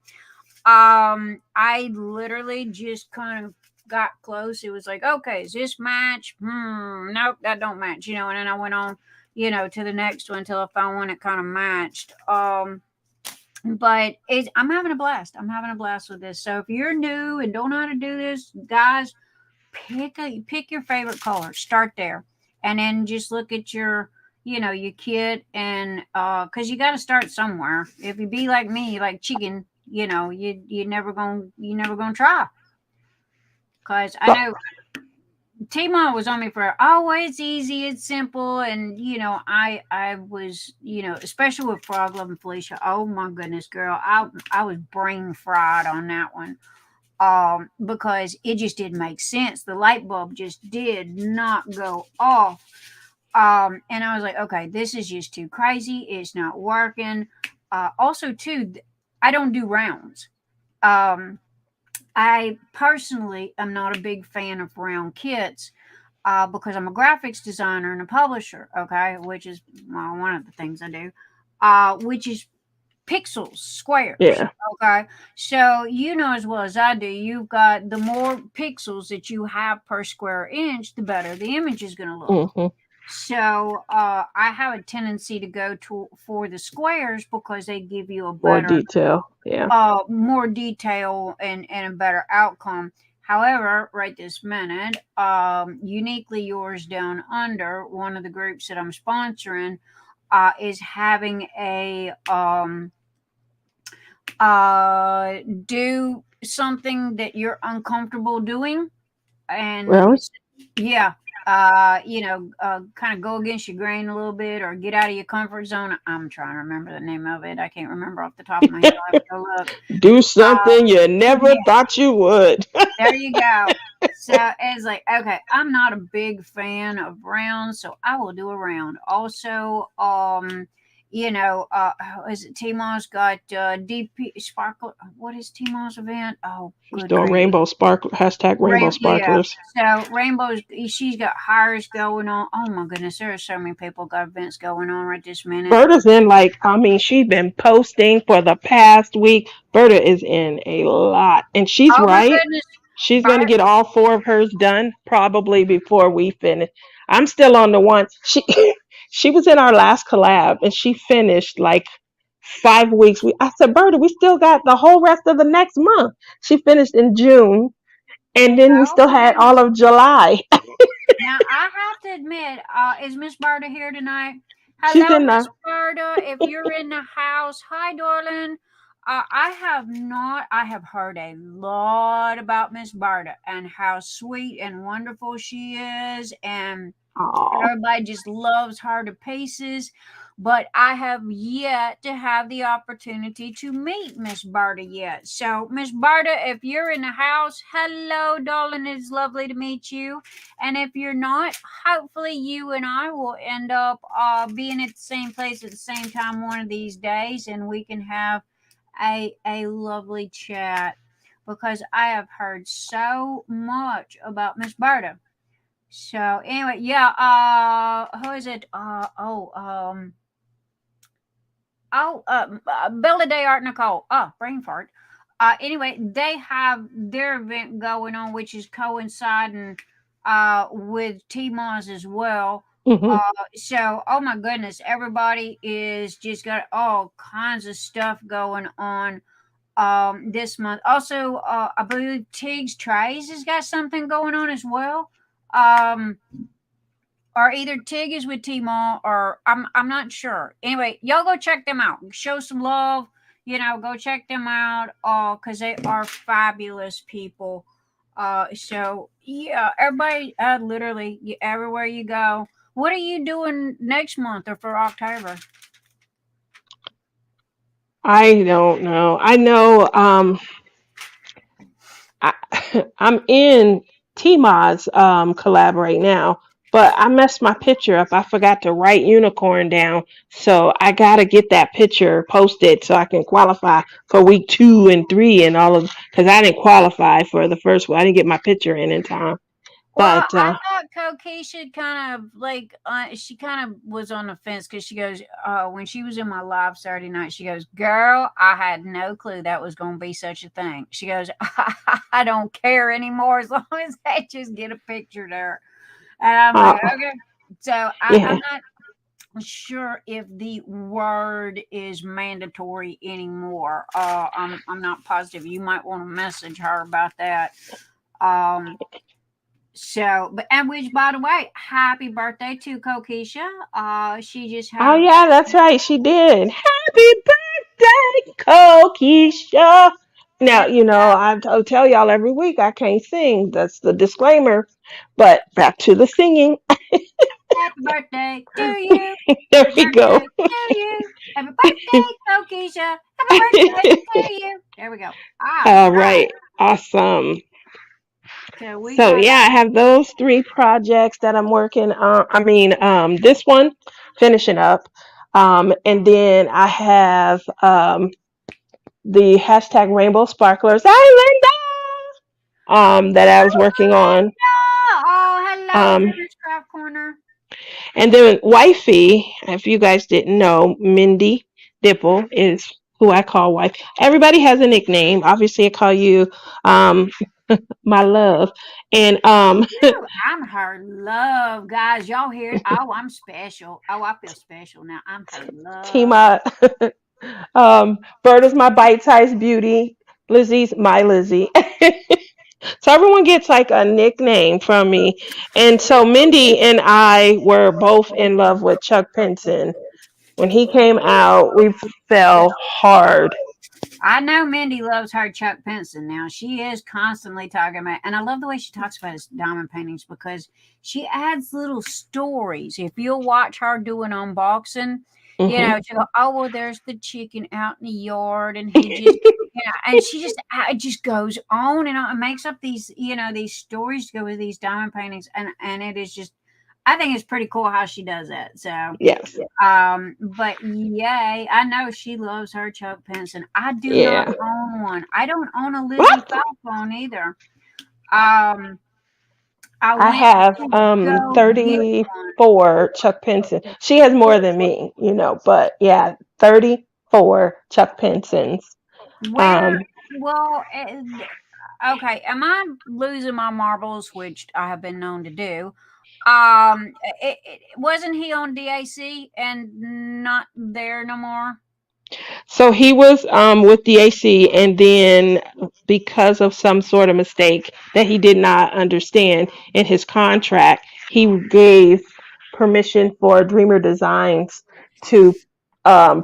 I literally just kind of got close. It was like, okay, is this match? Nope, that don't match. And then I went on, to the next one until I found one that kind of matched. But I'm having a blast. I'm having a blast with this. So if you're new and don't know how to do this, guys, pick your favorite color. Start there, and then just look at your kit, and because you got to start somewhere. If you be like me, like chicken, you never gonna try. Because I So, know Timo was on me for it's easy, it's simple, and I was especially with Frog Love and Felicia. Oh my goodness, girl, I was brain fried on that one. Because it just didn't make sense. The light bulb just did not go off. And I was like, okay, this is just too crazy. It's not working. Also, too, I don't do rounds. Um, I personally am not a big fan of round kits because I'm a graphics designer and a publisher, okay, which is one of the things I do, which is pixels, squares. yeah. Okay. So you know as well as I do, you've got the more pixels that you have per square inch, the better the image is going to look. Hmm. So I have a tendency to go to for the squares because they give you a More better, detail. Yeah. more detail and a better outcome. However, right this minute, Uniquely Yours Down Under, one of the groups that I'm sponsoring, is having a do something that you're uncomfortable doing, and Well, yeah, kind of go against your grain a little bit or get out of your comfort zone. I'm trying to remember the name of it. I can't remember off the top of my head. I have to go look. do something you never Yeah, thought you would. there you go. So it's like, okay, I'm not a big fan of rounds, so I will do a round. Also, is it Timo's got DP Sparkle? What is Timo's event? Oh, She's good doing grief. rainbow sparkle hashtag rainbow Yeah. sparklers. So Rainbow's she's got hires going on. Oh my goodness, there are so many people got events going on right this minute. Berta's in she's been posting for the past week. Berta is in a lot. And she's Oh my right. goodness. She's going to Bart, get all four of hers done probably before we finish. I'm still on the one. She she was in our last collab and she finished like 5 weeks. I said, Berta, we still got the whole rest of the next month. She finished in June, and then we oh still my had goodness. all of July. Now I have to admit, is Miss Barta here tonight? She's Hello, in Miss the Barta. If you're in the house, hi, darling. I have not. I have heard a lot about Miss Barta and how sweet and wonderful she is, and oh, everybody just loves her to pieces. But I have yet to have the opportunity to meet Miss Barta yet. So, Miss Barta, if you're in the house, hello, darling. It's lovely to meet you. And if you're not, hopefully you and I will end up being at the same place at the same time one of these days, and we can have a lovely chat because I have heard so much about Miss Barta. So anyway, yeah. Who is it? Bella Day Art Nicole. Oh, brain fart. Anyway, they have their event going on, which is coinciding with T-Mons as well. hmm, So oh my goodness, everybody is just got all kinds of stuff going on this month. Also, I believe Tiggs Trays has got something going on as well. Um, or either Tig is with T-Mall, or I'm not sure. Anyway, y'all go check them out. Show some love. Go check them out. Because they are fabulous people. So yeah, everybody, literally everywhere you go. What are you doing next month or for October? I don't know. I know I, I'm in T-Mod's collab right now, but I messed my picture up. I forgot to write unicorn down, so I gotta get that picture posted so I can qualify for week 2 and 3 and all of because I didn't qualify for the first one. I didn't get my picture in time. Well, But I thought Coquisha kind of like she kind of was on the fence because she goes when she was in my live Saturday night, she goes, "Girl, I had no clue that was going to be such a thing." She goes, "I don't care anymore as long as they just get a picture there." And I'm uh, like, okay. So I'm yeah, not sure if the word is mandatory anymore. I'm not positive. You might want to message her about that. Um, and which, by the way, happy birthday to Kokisha. She just oh had, yeah, that's right. She did. Happy birthday, Keisha. Now, there we go. I tell y'all every week I can't sing. That's the disclaimer. But back to the singing. Happy birthday to you. There Happy we go. birthday to you. Happy birthday, Kokisha. Happy birthday to you. There we go. All All right. right. Awesome. So we So got, yeah, I have those 3 projects that I'm working on. I mean, this one finishing up. And then I have the hashtag Rainbow Sparklers Island that I was working on. oh, hello, Um, River's Craft Corner. and then Wifey, if you guys didn't know, Mindy Dipple is who I call wife. Everybody has a nickname. Obviously, I call you um, my love. And Ooh, I'm her love, guys. Y'all hear it? Oh, I'm special. Oh, I feel special now. I'm her love. Tima, Bird is my bite-sized beauty. Lizzie's my Lizzie. So everyone gets like a nickname from me. And so Mindy and I were both in love with Chuck Pinson. When he came out, we fell hard. I know Mindy loves her Chuck Pinson now. She is constantly talking about, and I love the way she talks about his diamond paintings because she adds little stories. If you'll watch her do an unboxing, Hmm. she'll go, "Oh well, there's the chicken out in the yard, and he just." Yeah, and she just it just goes on and on and makes up these stories to go with these diamond paintings, and it is just I think it's pretty cool how she does that. So Yes. but yay, I know she loves her Chuck Pinson. I do not Yeah. own one. I don't own a Lizzie What? Falcone either. Um, I I went have to go get one. 34 Chuck Pinson. She has more than me, but yeah, 34 Chuck Pinsons. Where? Um, Well, okay. Am I losing my marbles, which I have been known to do? Wasn't he on DAC and not there no more? so he was with the AC, and then because of some sort of mistake that he did not understand in his contract, he gave permission for Dreamer Designs to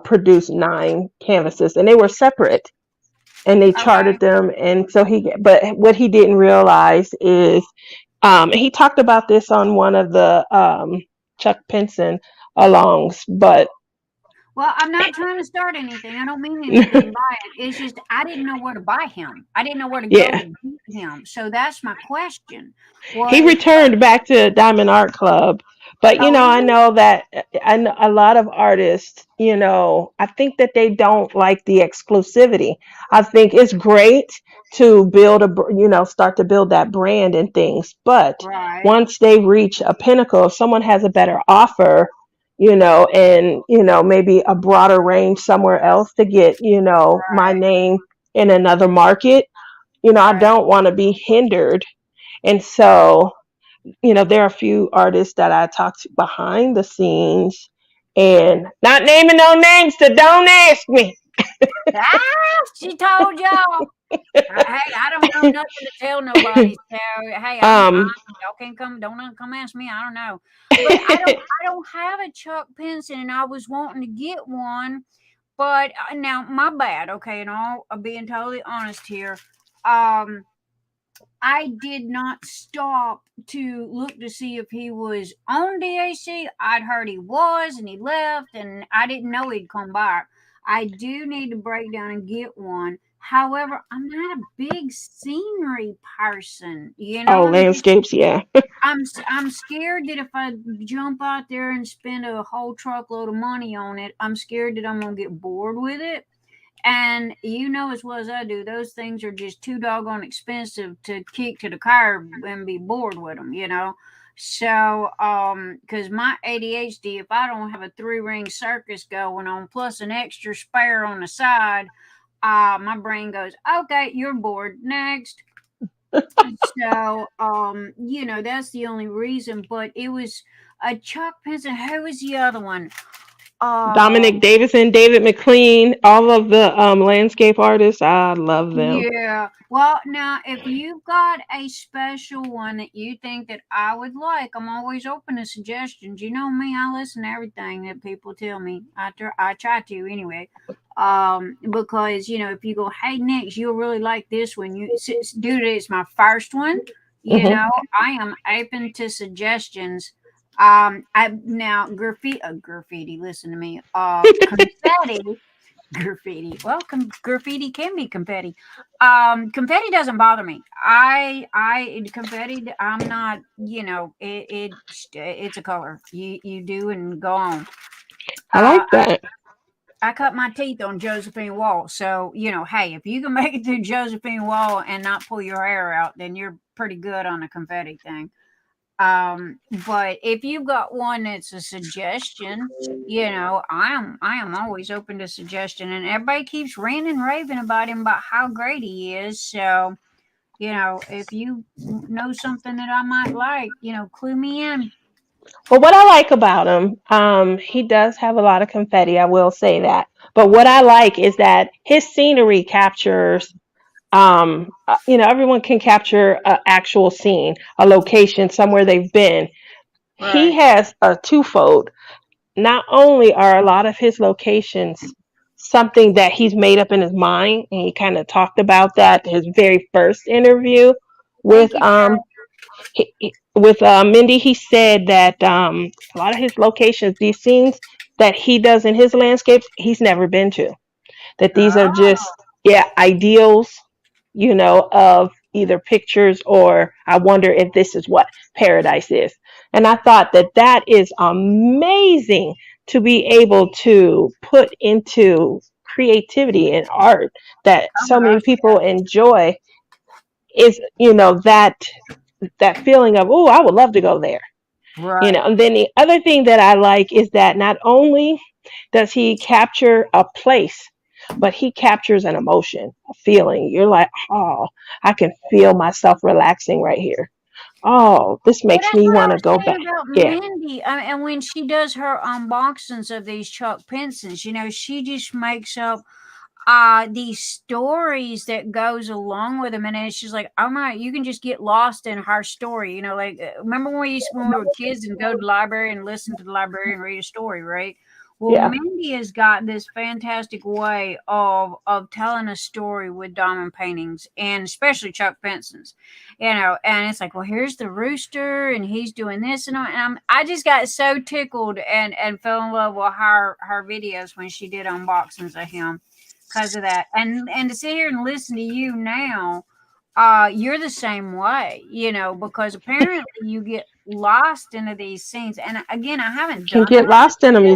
produce 9 canvases, and they were separate. And they charted Okay. them, and so but what he didn't realize is, he talked about this on one of the Chuck Pinson alongs, but Well, I'm not trying to start anything. I don't mean anything by it. It's just I didn't know where to buy him. I didn't know where to go yeah, to get him. So that's my question. he Was returned back to Diamond Art Club. But oh I really? know that I know a lot of artists, I think that they don't like the exclusivity. I think it's great to start to build that brand and things, but Right, once they reach a pinnacle, if someone has a better offer, and maybe a broader range somewhere else to get, my right, name in another market, I right. don't want to be hindered. And so, there are a few artists that I talk to behind the scenes, and not naming no names, so don't ask me. Ah, she told y'all. Hey, I don't know nothing to tell nobody. So hey, Um, y'all can come ask me. I don't know, but I don't have a Chuck Pinson, and I was wanting to get one, but now my bad. Okay, and all being totally honest here, um, I did not stop to look to see if he was on DAC. I'd heard he was, and he left, and I didn't know he'd come back. I do need to break down and get one. However, I'm not a big scenery person. You know oh, what I mean? landscapes, yeah. I'm scared that if I jump out there and spend a whole truckload of money on it, I'm scared that I'm gonna get bored with it. And you know as well as I do, those things are just too doggone expensive to kick to the curb and be bored with them, you know. So, because my ADHD, if I don't have a three-ring circus going on plus an extra spare on the side, my brain goes, okay, you're bored. Next. So, that's the only reason. But it was a Chuck Pinson. Who was the other one? Uh, Dominic Davison, David McLean, all of the landscape artists, I love them. Yeah. Well, now, if you've got a special one that you think that I would like, I'm always open to suggestions. You know me, I listen to everything that people tell me. I try to anyway. Because if you go, hey, next, you'll really like this one. Dude, it's my first one. Hmm. I am open to suggestions. I now graffiti. Listen to me. Confetti. Graffiti. Well, graffiti can be confetti. Confetti doesn't bother me. Confetti. I'm not. It's a color. You do and go on. I Uh, like that. I cut my teeth on Josephine Wall, so hey, if you can make it through Josephine Wall and not pull your hair out, then you're pretty good on a confetti thing. But if you've got one that's a suggestion, I am always open to suggestion, and everybody keeps ranting and raving about him about how great he is. So, if you know something that I might like, clue me in. Well, what I like about him, he does have a lot of confetti, I will say that. But what I like is that his scenery captures, everyone can capture an actual scene, a location, somewhere they've been. He Right. has a twofold. Not only are a lot of his locations something that he's made up in his mind, and he kind of talked about that his very first interview with Thank you, sir. Mindy. He said that a lot of his locations, these scenes that he does in his landscapes, he's never been to. That these are just, Oh, yeah, ideals, of either pictures, or I wonder if this is what paradise is. And I thought that that is amazing to be able to put into creativity and art that oh my so many gosh, people enjoy, is, that feeling of, oh, I would love to go there. right. And then the other thing that I like is that not only does he capture a place, but he captures an emotion, a feeling. You're like, oh, I can feel myself relaxing right here. Oh, this Well, makes that's me what I want to was go saying back. about Yeah. Mindy. And when she does her unboxings of these Chuck Pensons, she just makes up these stories that goes along with them, and it's just like, oh my, you can just get lost in her story. Like, remember when we were kids and go to the library and listen to the librarian and read a story, right? Well, Yeah. Mindy has got this fantastic way of telling a story with diamond paintings, and especially Chuck Penson's, and it's like, well, here's the rooster, and he's doing this, and I just got so tickled and fell in love with her videos when she did unboxings of him because of that. And to sit here and listen to you now, you're the same way, because apparently you get lost into these scenes. And again, I haven't Can done get that. lost in them. You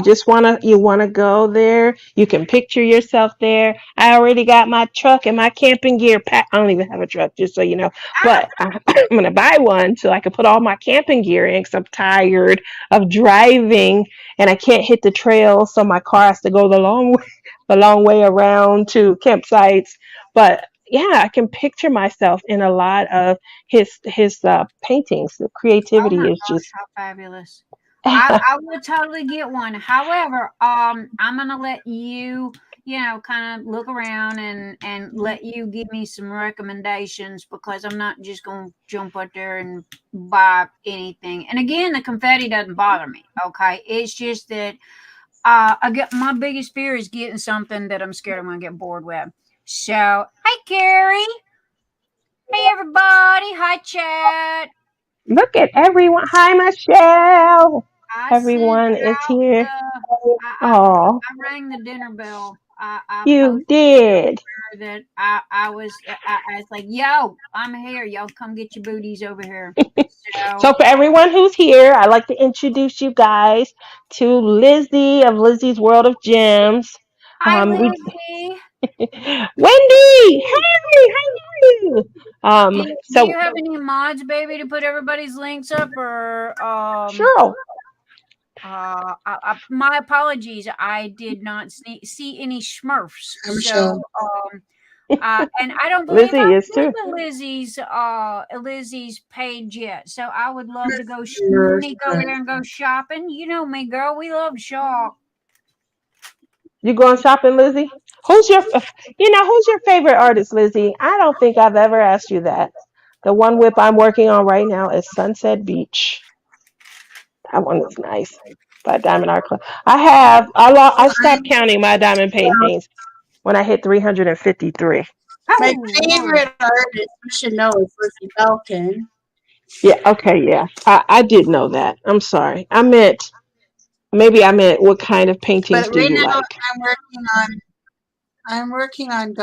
want to go there. You can picture yourself there. I already got my truck and my camping gear packed. I don't even have a truck, just so you know. Ah, But I'm gonna buy one so I can put all my camping gear in, because I'm tired of driving and I can't hit the trail, so my car has to go the long way around to campsites. But yeah, I can picture myself in a lot of his paintings. The oh my creativity is gosh, just. how fabulous. I would totally get one. However, I'm gonna let you kind of look around and let you give me some recommendations, because I'm not just going to jump out there and buy anything. And again, the confetti doesn't bother me. Okay, it's just that I get my biggest fear is getting something that I'm scared I'm going to get bored with. So, hi Carrie. Hey everybody. Hi chat. Look at everyone. Hi, Michelle. I sent Everyone is out here. the Oh, I rang the dinner bell. I you posted did. that I was like, yo, I'm here. Y'all come get your booties over here. So So for everyone who's here, I'd like to introduce you guys to Lizzie of Lizzie's World of Gems. hi We Lizzie. Wendy, hey, how are you? Do you So have any mods, baby, to put everybody's links up, or sure. my apologies, I did not see any Smurfs. I'm So Michelle. and I don't believe Lizzie is I've been too. to Lizzie's page yet. So I would love to go Yours, sneak over there and go shopping. You know me, girl. We love to shop. You going shopping, Lizzie? Who's your favorite artist, Lizzie? I don't think I've ever asked you that. The one whip I'm working on right now is Sunset Beach. That one is nice. By Diamond Art Club. I stopped counting my diamond paintings when I hit 353. My Oh Lord. favorite artist, you should know, is Lizzie Belkin. Yeah, okay, yeah. I did know that. I'm sorry. Maybe I meant what kind of paintings But do right you now, like? I'm working on is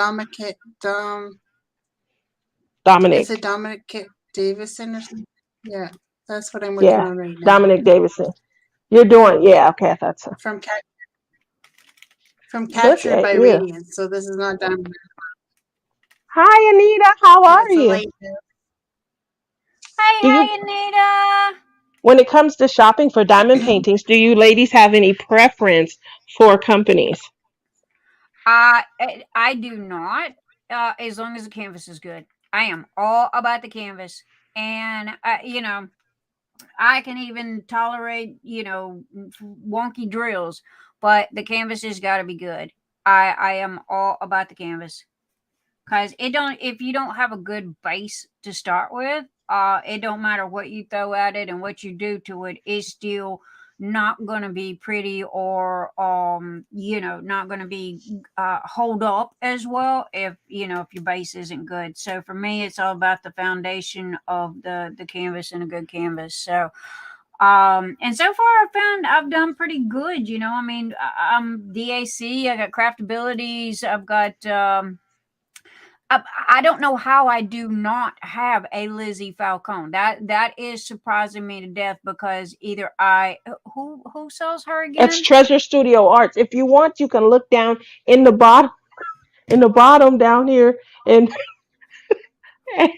it Dominic. Dominic Davison or something? Yeah, that's what I'm working Yeah. on right now. Dominic Davison. You're doing, yeah, okay, I thought so. From Look Captured at by you. Radiance. So this is not Dominic. Hi, Anita. How Yeah, are it's a you? light. Hey, Do you, hey, Anita. when it comes to shopping for diamond paintings, do you ladies have any preference for companies? I do not. As long as the canvas is good, I am all about the canvas, and I can even tolerate wonky drills, but the canvas has got to be good. I am all about the canvas. Cause it don't if you don't have a good base to start with, it don't matter what you throw at it and what you do to it, it's still not gonna be pretty, or not gonna be hold up as well if your base isn't good. So for me, it's all about the foundation of the canvas and a good canvas. So and so far I've done pretty good. I mean, I'm DAC, I got craftabilities, I've got I don't know how I do not have a Lizzie Falcone. That is surprising me to death, because either who sells her It's again? Treasure Studio Arts. If you want, you can look down in the bottom down here, and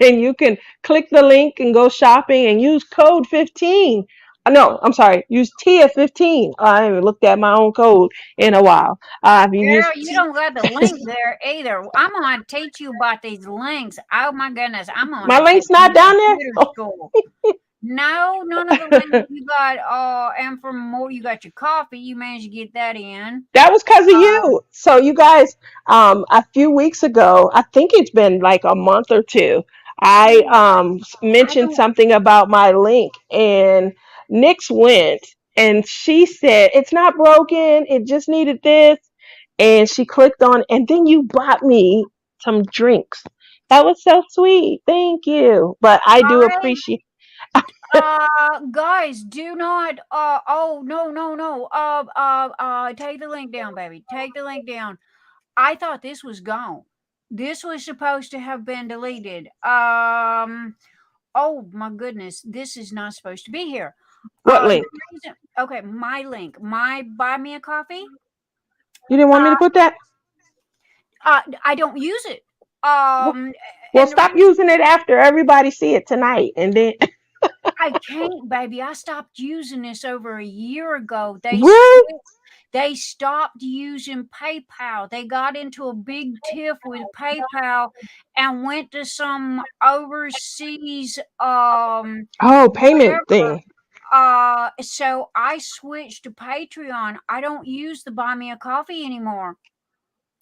and you can click the link and go shopping and use code 15. No, I'm sorry. Use Tia 15. I haven't looked at my own code in a while. If you use Girl, you don't got the link there either. I'm gonna teach you about these links. Oh my goodness, I'm gonna my have to take link's you not to down there. computer Oh. school. No, none of the links you got. And for more, you got your coffee. You managed to get that in. That was because of Uh, you. So you guys, a few weeks ago, I think it's been like a month or two, I I mentioned don't. something about my link, and Nix went and she said it's not broken. It just needed this, and she clicked on, and then you bought me some drinks. That was so sweet. Thank you. But I do I appreciate. guys, do not. Oh no, no, no. Take the link down, baby. Take the link down. I thought this was gone. This was supposed to have been deleted. Oh my goodness, this is not supposed to be here. What The link? reason, okay, my link, my buy me a coffee. You didn't want me to Uh, put that? I don't use it. Well, Um, well, and the stop reason using it after everybody see it tonight, and then I can't, baby, I stopped using this over a year ago. really. They stopped using PayPal. They got into a big tiff with PayPal and went to some overseas Oh, payment whatever. thing. So I switched to Patreon. I don't use the buy me a coffee anymore.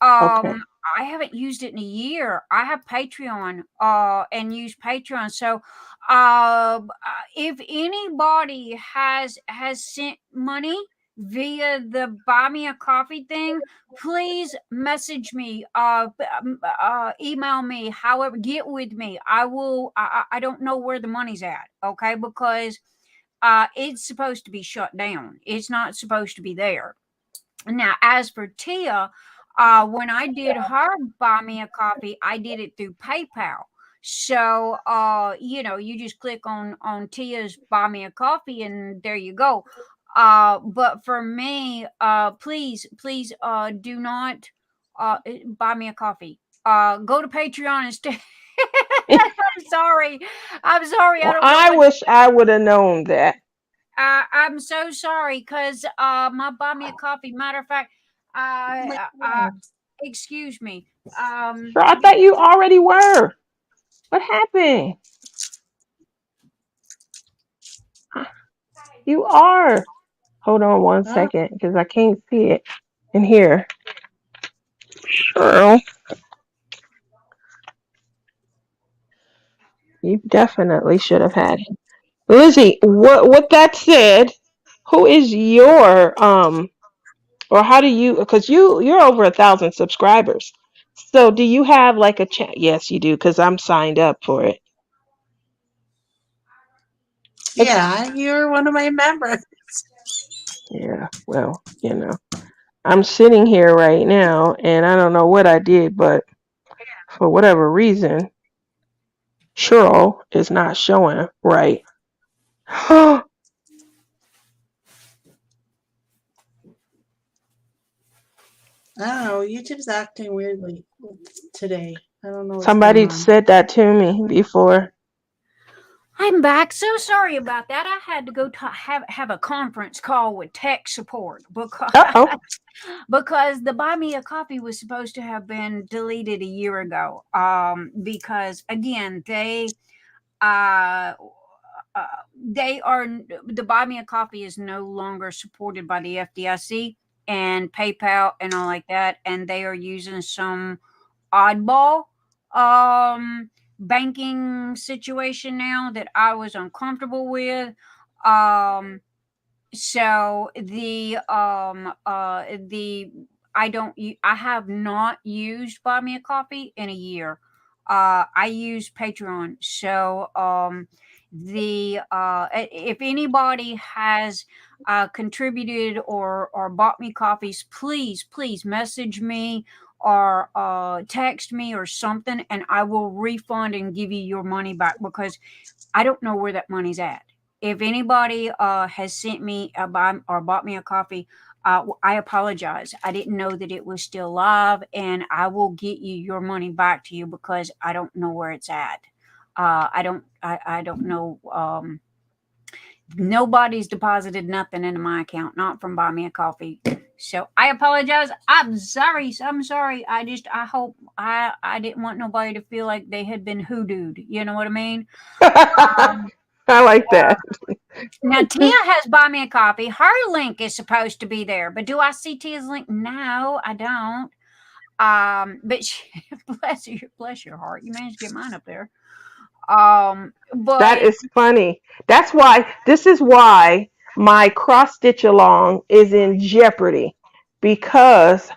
Okay. I haven't used it in a year. I have Patreon and use Patreon. So if anybody has sent money via the buy me a coffee thing, please message me, email me, however, get with me. I will I don't know where the money's at, okay? Because it's supposed to be shut down. It's not supposed to be there. Now, as for Tia, when I did her buy me a coffee, I did it through PayPal. So, you just click on Tia's buy me a coffee, and there you go. But for me, please, do not buy me a coffee. Go to Patreon instead. I'm sorry. I'm sorry. I Well, don't know I what. wish I would have known that. I'm so sorry because my buy me a coffee. Matter of fact, Oh my I God. excuse me. Sure, I thought you already were. What happened? You are. Hold on one Oh, second, because I can't see it in here. Sure. You definitely should have had it. Lizzie, with that said, who is your or how do you, because you're over 1,000 subscribers. So do you have like a chat? Yes, you do, because I'm signed up for it. Like, yeah, you're one of my members. yeah, well, I'm sitting here right now and I don't know what I did, but for whatever reason, Cheryl is not showing right. I don't know. YouTube's acting weirdly today. I don't know what's going Somebody on. said that to me before. I'm back. So sorry about that. I had to go have a conference call with tech support because Uh-oh. because the buy me a coffee was supposed to have been deleted a year ago. Because again, uh they are the buy me a coffee is no longer supported by the FDIC and PayPal and all like that, and they are using some oddball banking situation now that I was uncomfortable with. Um so the I have not used buy me a coffee in a year. I use Patreon. So if anybody has contributed or bought me coffees, please message me or text me or something, and I will refund and give you your money back because I don't know where that money's at. If anybody has sent me a buy or bought me a coffee, I apologize. I didn't know that it was still live, and I will get you your money back to you because I don't know where it's at. I don't know. Nobody's deposited nothing into my account, not from buy me a coffee. So I apologize. I'm sorry. I'm sorry. I hope I didn't want nobody to feel like they had been hoodooed. You know what I mean? I Um, like that. Now Tia has buy me a coffee. Her link is supposed to be there, but do I see Tia's link? No, I don't. But bless your heart, you managed to get mine up there. That But is funny. This is why my cross stitch along is in jeopardy, because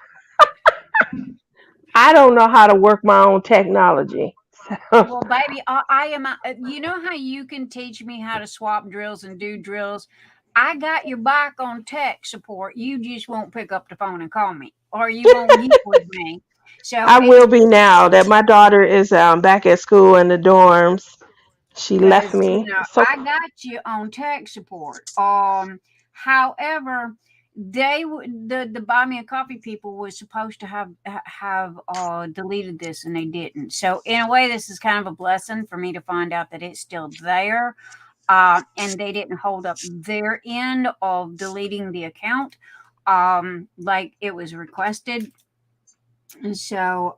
I don't know how to work my own technology. So, well, baby, I am. You know how you can teach me how to swap drills and do drills. I got your back on tech support. You just won't pick up the phone and call me, or you won't get with me. So I will be now that my daughter is back at school in the dorms. She left because me. So I got you on tech support. However, the buy me a coffee people was supposed to have deleted this and they didn't. So in a way, this is kind of a blessing for me to find out that it's still there. And they didn't hold up their end of deleting the account like it was requested. And so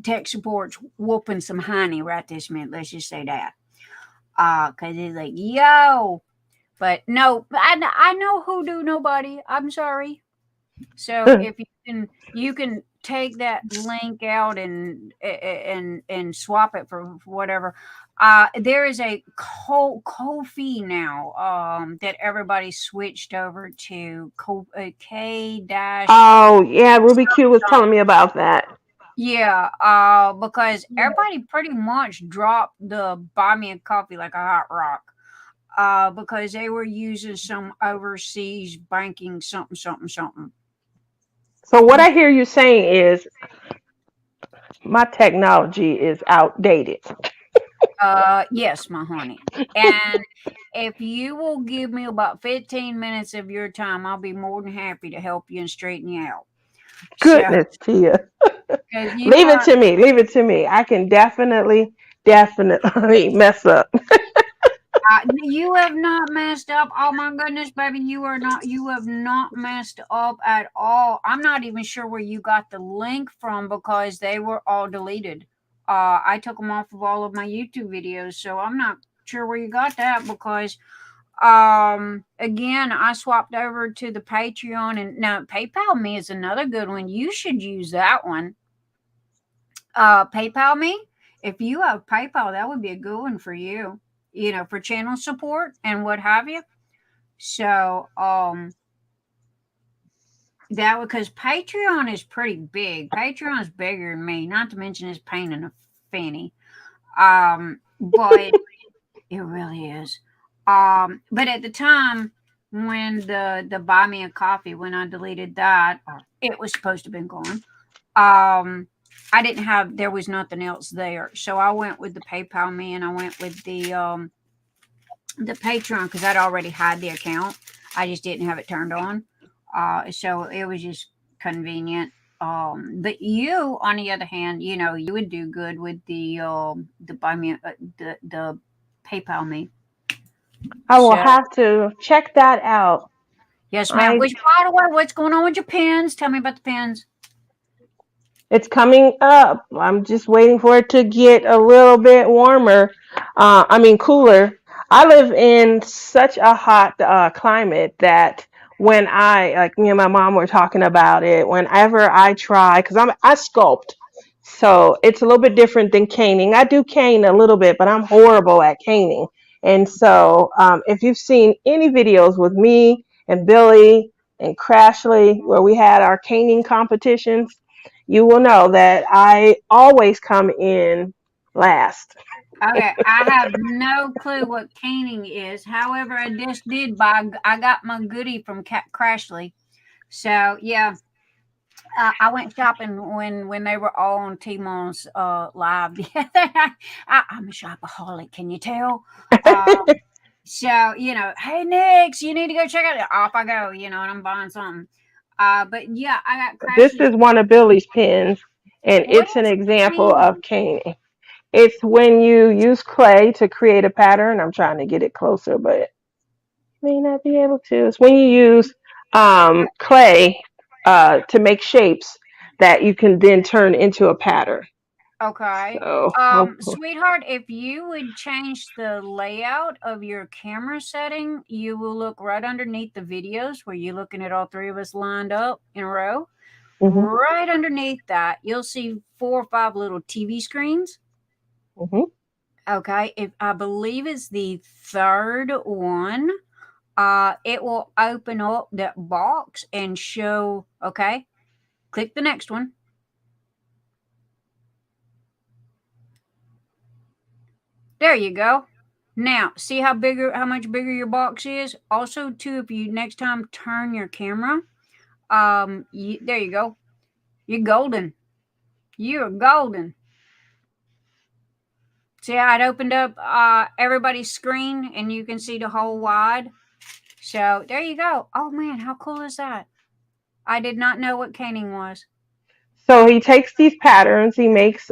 tech support's whooping some honey right this minute. Let's just say that. Cause it's like, yo, but no, I know who do nobody. I'm sorry. So if you can take that link out and swap it for whatever. There is a Ko-fi now that everybody switched over to K dash. Oh, yeah, Ruby Q was telling me about that. Yeah, because everybody pretty much dropped the buy me a coffee like a hot rock. Because they were using some overseas banking something something something. So what I hear you saying is my technology is outdated. Yes, my honey. And if you will give me about 15 minutes of your time, I'll be more than happy to help you and straighten you out. So, Goodness, Tia. because you Leave it are, to me. Leave it to me. I can definitely mess up. you have not messed up. Oh my goodness, baby, you have not messed up at all. I'm not even sure where you got the link from because they were all deleted. I took them off of all of my YouTube videos, so I'm not sure where you got that because again, I swapped over to the Patreon, and now PayPal me is another good one. You should use that one. PayPal me. If you have PayPal, that would be a good one for you, for channel support and what have you. So that because Patreon is pretty big. Patreon is bigger than me, not to mention it's pain in the fanny. But it really is. But at the time when the buy me a coffee, when I deleted that, or it was supposed to have been gone. I didn't have. There was nothing else there, so I went with the PayPal me, and I went with the Patreon because I'd already had the account. I just didn't have it turned on, so it was just convenient. But you, on the other hand, you would do good with the buy me the PayPal me. I will So have to check that out. yes, ma'am. I Which, by the way, what's going on with your pens? Tell me about the pens. It's coming up. I'm just waiting for it to get a little bit warmer. Cooler. I live in such a hot climate that when like me and my mom were talking about it, whenever I try, because I sculpt, so it's a little bit different than caning. I do cane a little bit, but I'm horrible at caning. And so, if you've seen any videos with me and Billy and Crashly where we had our caning competitions, you will know that I always come in last. Okay, I have no clue what caning is. However, I just did buy. I got my goodie from Crashly. So yeah, I went shopping when they were all on T-Mo's live the other night. I'm a shopaholic, can you tell? So hey Nix, you need to go check out it. Off I go, and I'm buying something. But yeah, I got This Crashly. is one of Billy's pens, and What it's an is example of caning? caning. It's when you use clay to create a pattern. I'm trying to get it closer, but may not be able to. It's when you use clay to make shapes that you can then turn into a pattern. Okay. So, hopefully. Sweetheart, if you would change the layout of your camera setting, you will look right underneath the videos where you're looking at all three of us lined up in a row. Hmm. Right underneath that, you'll see 4 or 5 little TV screens. Hmm. Okay. If I believe it's the third one, it will open up that box and show, okay, click the next one. There you go. Now, see how much bigger your box is? Also, too, if you next time turn your camera, there you go. You're golden. You're golden. See how it opened up everybody's screen and you can see the whole wide? So, there you go. Oh, man, how cool is that? I did not know what caning was. So he takes these patterns, he makes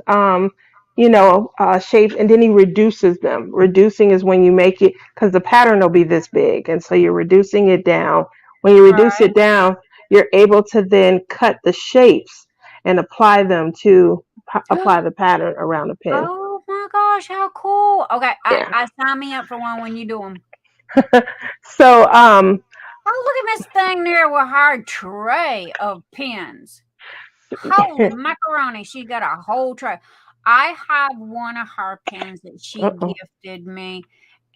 shapes, and then he reduces them. Reducing is when you make it because the pattern will be this big, and so you're reducing it down. When you reduce Right. it down, you're able to then cut the shapes and apply them to apply the pattern around the pin. Oh, my gosh, how cool. Okay, Yeah. I sign me up for one when you do them. So Oh, look at this thing there with our tray of pens. Holy macaroni. She got a whole tray. I have one of her pens that she Uh-oh. gifted me,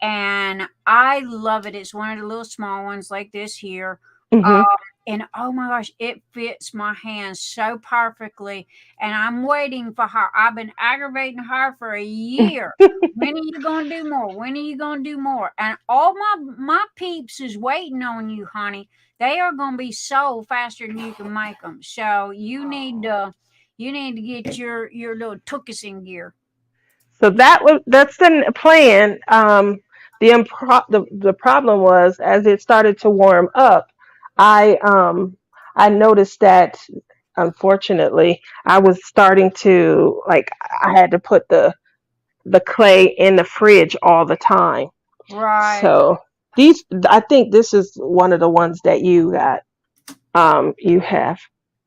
and I love it. It's one of the little small ones like this here. Um, Hmm. and oh my gosh, it fits my hand so perfectly. And I'm waiting for her. I've been aggravating her for a year. When are you gonna do more? When are you gonna do more? And all my peeps is waiting on you, honey. They are gonna be sold faster than you can make them. So you need to get your little tookus in gear. So that's the plan. The problem was as it started to warm up, I noticed that unfortunately I was starting to like I had to put the clay in the fridge all the time. Right. So these I think this is one of the ones that you got. You have.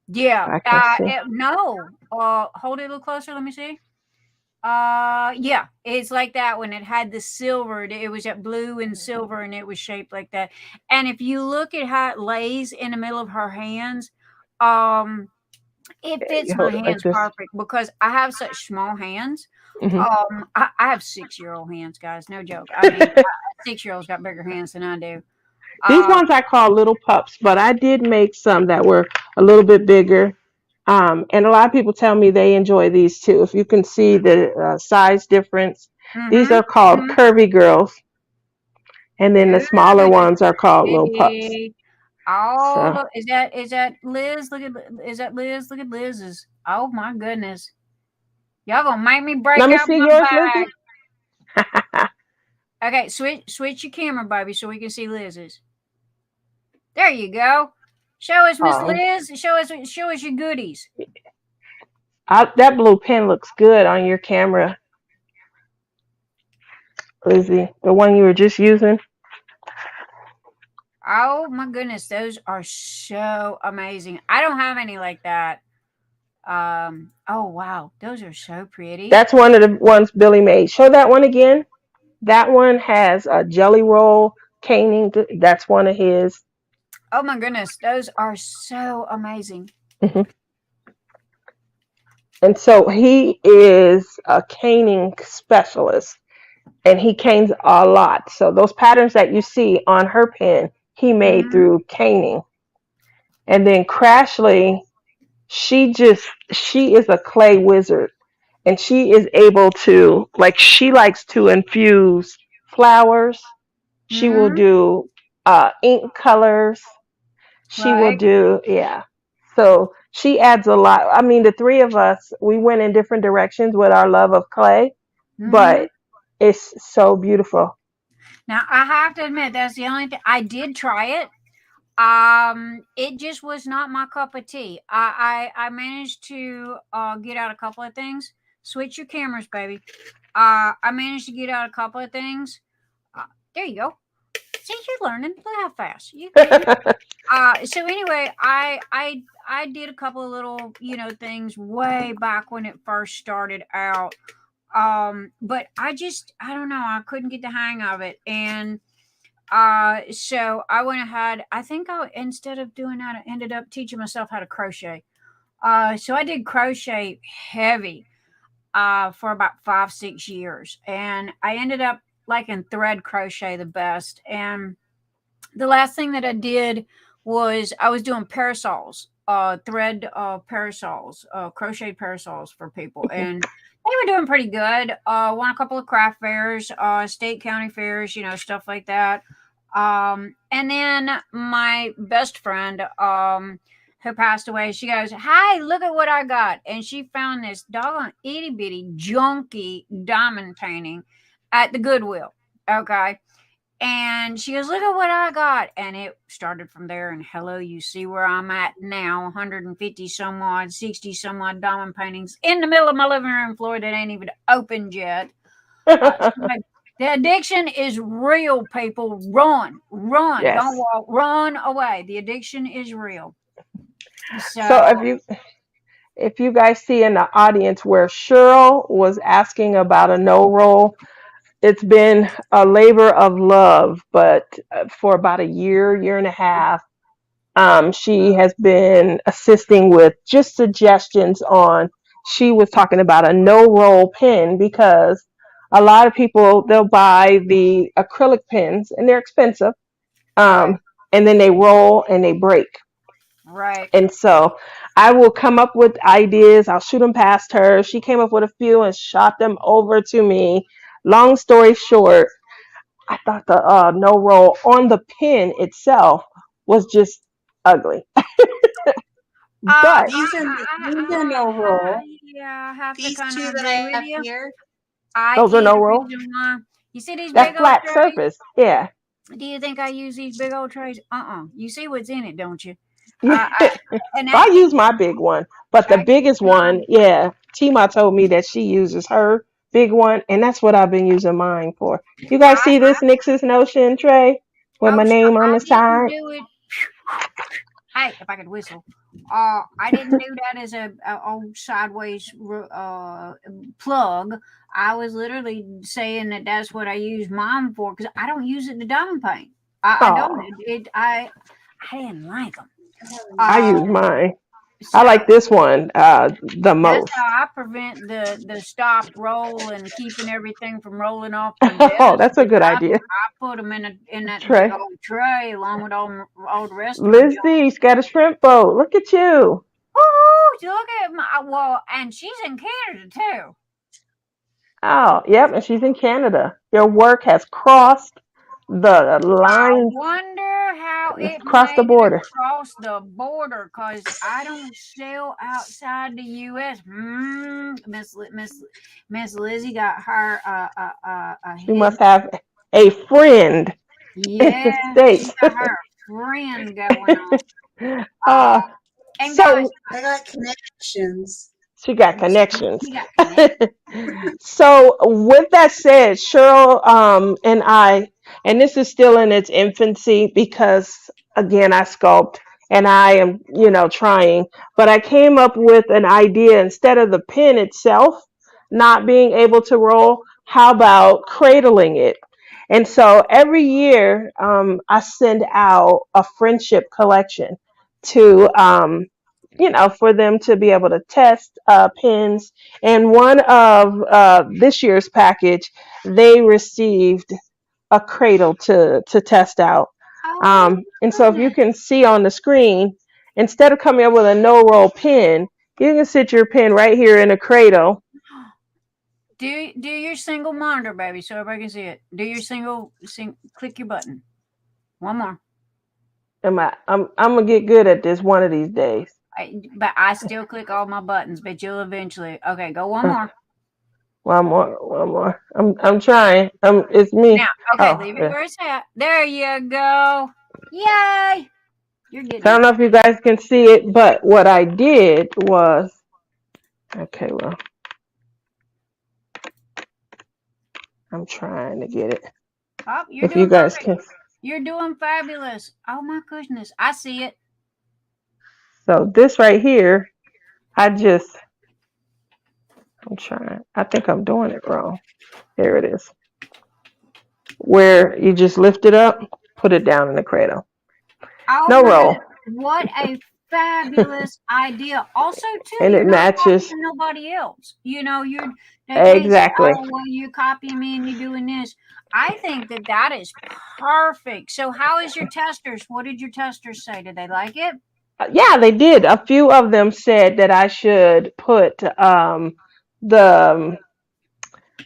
Yeah. I can see. No. Hold it a little closer. Let me see. Yeah, it's like that when it had the silver. It was at blue and silver, and it was shaped like that. And if you look at how it lays in the middle of her hands, um, it You fits my hold it like hands this. perfect because I have such small hands. Hmm. I have 6-year-old hands, guys. No joke. I mean, 6-year-olds got bigger hands than I do. These Uh, ones I call little pups, but I did make some that were a little bit bigger. And a lot of people tell me they enjoy these too. If you can see the size difference, these mm-hmm, are called mm-hmm. curvy girls, and then the Ooh, smaller look at ones are called little pups. pretty. Oh, So look, is that Liz? Look at is that Liz? Look at Liz's. Oh my goodness. Y'all gonna make me break let me out see my yours, Lizzie. bag. Okay, switch your camera, baby, so we can see Liz's. There you go. Show us, Miss um, Liz. Show us your goodies. that blue pen looks good on your camera, Lizzie. The one you were just using. Oh my goodness, those are so amazing. I don't have any like that. Oh wow, those are so pretty. That's one of the ones Billy made. Show that one again. That one has a jelly roll caning. That's one of his. Oh my goodness, those are so amazing. Mhm. And so he is a caning specialist and he canes a lot. So those patterns that you see on her pen, he made Mm-hmm. through caning. And then Crashly, she is a clay wizard and she is able to like she likes to infuse flowers. She will Mm-hmm. do ink colors. She will Right. do, yeah. So she adds a lot. I mean, the three of us, we went in different directions with our love of clay, Mm-hmm. but it's so beautiful. Now I have to admit that's the only thing I did try it. It just was not my cup of tea. I managed to get out a couple of things. Switch your cameras, baby. I managed to get out a couple of things. Uh, there you go. See, you're learning. Look how fast you. So anyway, I did a couple of little things way back when it first started out. But I don't know. I couldn't get the hang of it, and so I went ahead. I think I instead of doing that, I ended up teaching myself how to crochet. So I did crochet heavy for about 5-6 years, and I ended up liking thread crochet the best. And the last thing that I did was I was doing parasols, thread parasols, crocheted parasols for people, and they were doing pretty good. Won a couple of craft fairs, state county fairs, stuff like that. And then my best friend, who passed away, she goes, "Hey, look at what I got!" And she found this doggone itty bitty junky diamond painting at the Goodwill. Okay, and she goes, "Look at what I got." And it started from there. And hello, you see where I'm at now, 150 some odd, 60 some odd diamond paintings in the middle of my living room floor that ain't even opened yet. The addiction is real, people. Run, run, don't Yes. walk, run away. The addiction is real. So So, if you guys see in the audience where Cheryl was asking about a no roll, it's been a labor of love, but for about a year, year and a half, She has been assisting with just suggestions on. She was talking about a no roll pen because a lot of people they'll buy the acrylic pens and they're expensive, Right. um, and then they roll and they break. Right. And so I will come up with ideas. I'll shoot them past her. She came up with a few and shot them over to me. Long story short, I thought the no roll on the pen itself was just ugly. But These are no roll. Yeah, I have to These kind of two that agree I with have you. here, I those are keep no the roll. reason why. You see these big That old flat trays? surface. Yeah. Do you think I use these big old trays? You see what's in it, don't you? Yeah. I and Well, that I use my big one, but the I keep biggest one, mine. yeah. Tima told me that she uses her big one, and that's what I've been using mine for. You guys I see this Nix's Notion tray with my oh, name on I the didn't side? do it. Hey, if I could whistle. I didn't do that as a old sideways plug. I was literally saying that that's what I use mine for because I don't use it to diamond paint. I don't. Oh, I didn't like them. I Uh, use mine. I so like this one the that's most. how I prevent the stop roll and keeping everything from rolling off my Oh, desk. that's a good idea. I put them in that big Tray. old tray along with all the rest of my junk. Lizzie's got a shrimp boat. Look at you. Woo! Look at my and she's in Canada too. Oh, yep, and she's in Canada. Your work has crossed the I line, wonder how it's it crossed the made it border. across the border because I don't sell outside the U.S. Miss Lizzie got her a She hidden. must have a friend in Yeah, the she States. got her friend going on. uh, And guys, so I got connections. she got connections. she got connected. So with that said, Cheryl and I, and this is still in its infancy because again I sculpt and I am, trying, but I came up with an idea instead of the pen itself not being able to roll, how about cradling it? And so every year I send out a friendship collection to for them to be able to test pens. And one of this year's package, they received a cradle to test out. Oh And so if you goodness. can see on the screen, instead of coming up with a no roll pen, you can sit your pen right here in a cradle. Do your single monitor, baby, so everybody can see it. Do your click your button. One more. I'm gonna get good at this one of these days. But I still click all my buttons, but you'll eventually. Okay, go one more. One more, one more. I'm trying. It's Now, me. okay, Oh, leave it yeah. where it's at. There you go. Yay! You're So getting I don't it. know if you guys can see it, but what I did was, okay, well, I'm trying to get it. Oh, you're If you doing guys perfect. can. You're doing fabulous. Oh my goodness, I see it. So this right here, I'm trying. I think I'm doing it wrong. Here it is. Where you just lift it up, put it down in the cradle. Oh No my roll. goodness, what a fabulous idea. Also, too, And you're it not matches. copying nobody else. They can't say, Exactly. "Oh, well, you're copying me and you're doing this." I think that is perfect. So, how is your testers? What did your testers say? Did they like it? Yeah, they did. A few of them said that I should put the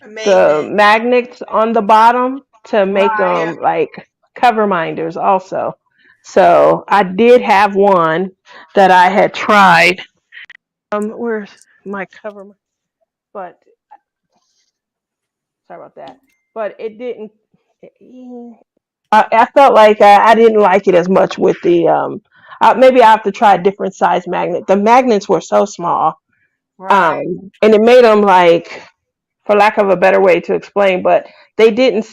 A the magnet. magnets on the bottom to make Right. Yeah. them like cover minders also. So I did have one that I had tried. Where's my cover? But sorry about that. But it didn't. I felt like I didn't like it as much with the. Maybe I have to try a different size magnet. The magnets were so small, Right. and it made them like, for lack of a better way to explain, but they didn't.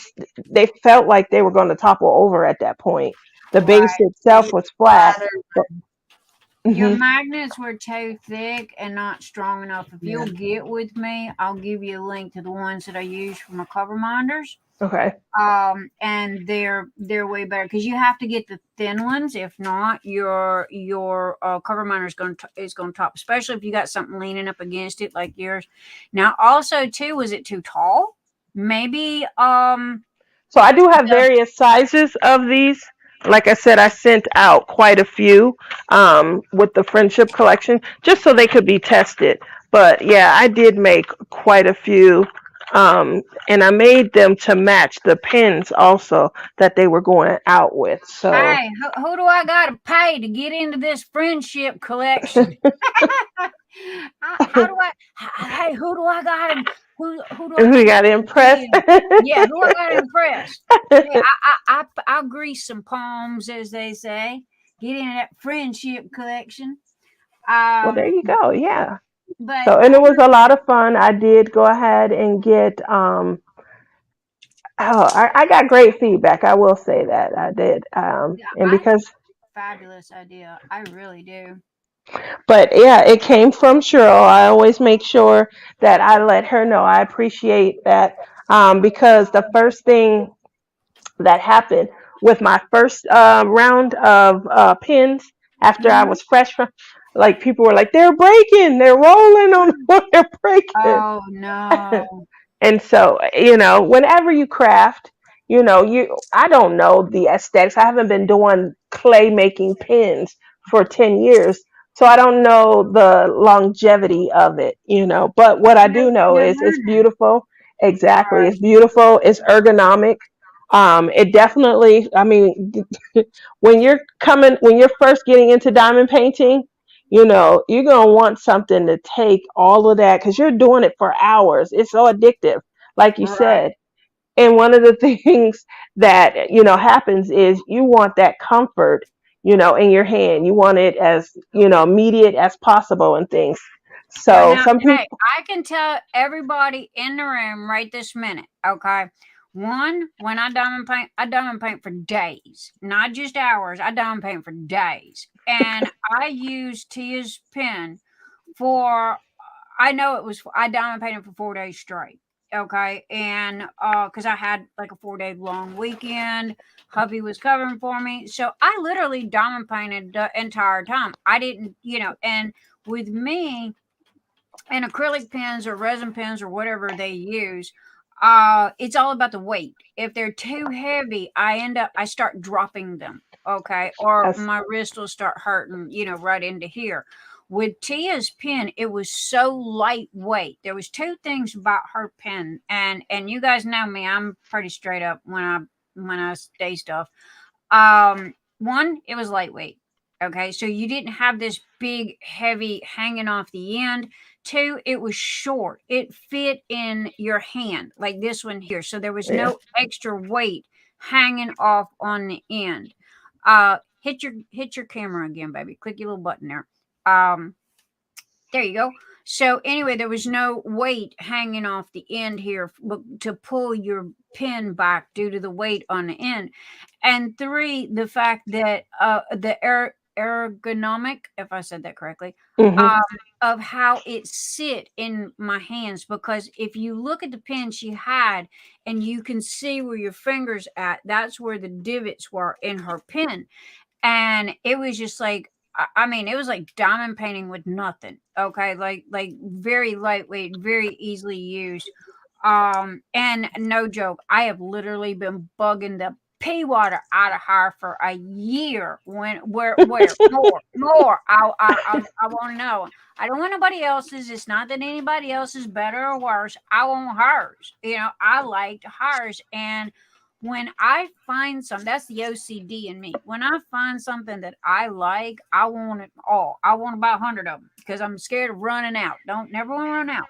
They felt like they were going to topple over at that point. The base Right. itself was flat. Ladder. Your Hmm. magnets were too thick and not strong enough. If Yeah. you'll get with me, I'll give you a link to the ones that I use for my cover minders. Okay. And they're way better because you have to get the thin ones. If not, your cover miner is going to top, especially if you got something leaning up against it like yours. Now, also too, was it too tall? Maybe So I do have the various sizes of these. Like I said, I sent out quite a few with the friendship collection just so they could be tested. But yeah, I did make quite a few. And I made them to match the pins also that they were going out with. So hey, who do I got to pay to get into this friendship collection? How do I? Hey, who do I got to? Who do I got we to got get impressed. in? Yeah, who I got to impress? Hey, I'll grease some palms, as they say. Get in that friendship collection. Well, there Um, you go. Yeah. but So, and it was a lot of fun. I did go ahead and get, I got great feedback. I will say that I did. yeah, And I think because, fabulous idea. I really do. but yeah, it came from Cheryl. I always make sure that I let her know. I appreciate that. Because the first thing that happened with my first round of pins after I Hmm. was fresh from, like people were like, they're breaking, they're rolling on, they're breaking. Oh no! And so, whenever you craft, I don't know the aesthetics. I haven't been doing clay making pins for 10 years. So I don't know the longevity of it. But what I do know You're is it's learning, beautiful. Exactly. right? It's beautiful. It's ergonomic. It definitely, I mean, when you're first getting into diamond painting, you're going to want something to take all of that because you're doing it for hours. It's so addictive, like you Right. said. And one of the things that, happens is you want that comfort, in your hand. You want it as, immediate as possible and things. Well, So now, some hey, people, I can tell everybody in the room right this minute, okay? One, when I diamond paint for days, not just hours. I diamond paint for days. And I use Tia's pen for, I know it was, I diamond painted for 4 days straight, okay? And because I had like a 4 day long weekend, hubby was covering for me. So I literally diamond painted the entire time. I didn't, and with me, and acrylic pens or resin pens or whatever they use, it's all about the weight. If they're too heavy, I start dropping them, okay, or as my wrist will start hurting, right into here. With Tia's pen, it was so lightweight. There was two things about her pen, and you guys know me, I'm pretty straight up when I say stuff. One, it was lightweight. Okay, so you didn't have this big, heavy hanging off the end. Two, it was short. It fit in your hand, like this one here. So there was yeah. no extra weight hanging off on the end. Hit your camera again, baby. Click your little button there. There you go. So anyway, there was no weight hanging off the end here to pull your pin back due to the weight on the end. And three, the fact that ergonomic, if I said that correctly, Hmm. um, of how it sit in my hands. Because if you look at the pin she had and you can see where your fingers at, that's where the divots were in her pin. And it was just like, I mean, it was like diamond painting with nothing. Okay, like very lightweight, very easily used. And no joke, I have literally been bugging the pea water out of her for a year. Where more? I want to know. I don't want nobody else's. It's not that anybody else is better or worse. I want hers. I liked hers, and when I find some, that's the OCD in me. When I find something that I like, I want it all. I want about 100 of them because I'm scared of running out. Don't never want to run out.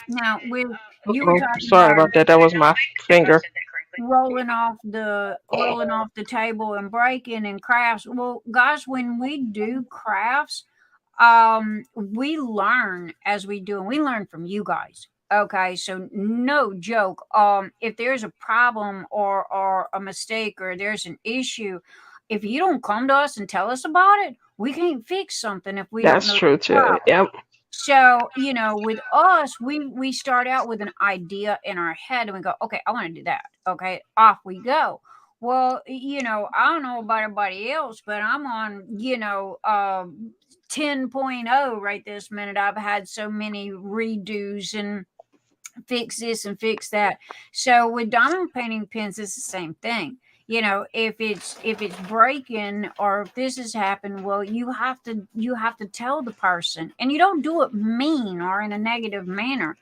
Now, with you were Oh, talking sorry about about that. That was my finger. rolling off the table and breaking and crafts. Well, guys, when we do crafts, we learn as we do, and we learn from you guys. Okay, so no joke. If there's a problem or a mistake or there's an issue, if you don't come to us and tell us about it, We can't fix something if we don't That's know true the too. problem. Yep. So, with us, we start out with an idea in our head and we go, okay, I want to do that. Okay, off we go. Well, I don't know about everybody else, but I'm on, 10.0 right this minute. I've had so many redos and fix this and fix that. So with diamond painting pens, it's the same thing. If it's breaking or if this has happened, well, you have to tell the person, and you don't do it mean or in a negative manner.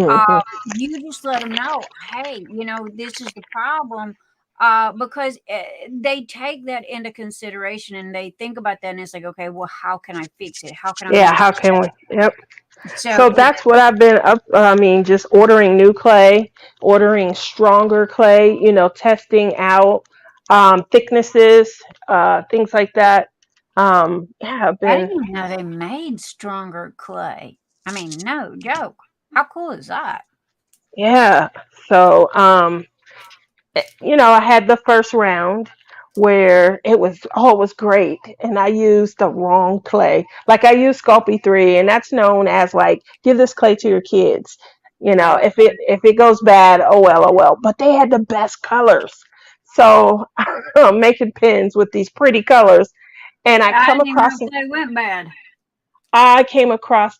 Uh, Hmm. you just let them know, hey, this is the problem. Because they take that into consideration and they think about that, and it's like, okay, well, how can I fix it? How can I Yeah. make How can we? Yep. it So so it that's what I've been up. I mean, just ordering new clay, ordering stronger clay. Testing out thicknesses, things like that. Yeah, I've I been. didn't even know they made stronger clay. I mean, no joke. How cool is that? Yeah. So I had the first round where it was great, and I used the wrong clay. Like I used Sculpey 3, and that's known as like give this clay to your kids. Oh, If it goes bad, oh well, oh well. But they had the best colors, so I'm making pins with these pretty colors, and I I come didn't even know across if they went bad.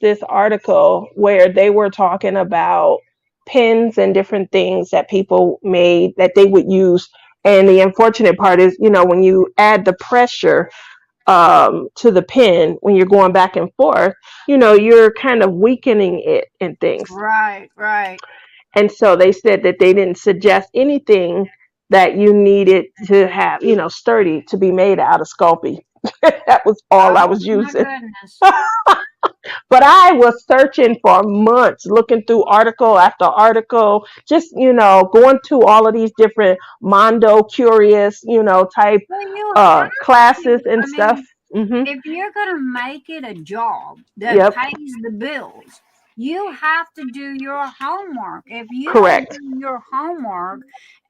this article where they were talking about pins and different things that people made that they would use. And the unfortunate part is, when you add the pressure to the pin when you're going back and forth, you're kind of weakening it and things. Right, right. And so they said that they didn't suggest anything that you needed to have, sturdy to be made out of Sculpey. That was all I Oh was my using. goodness. But I was searching for months, looking through article after article, just, going to all of these different Mondo Curious, type Well, you have classes to. and I stuff. mean, Hmm. if you're going to make it a job that Yep. pays the bills, you have to do your homework. If you don't Correct. do your homework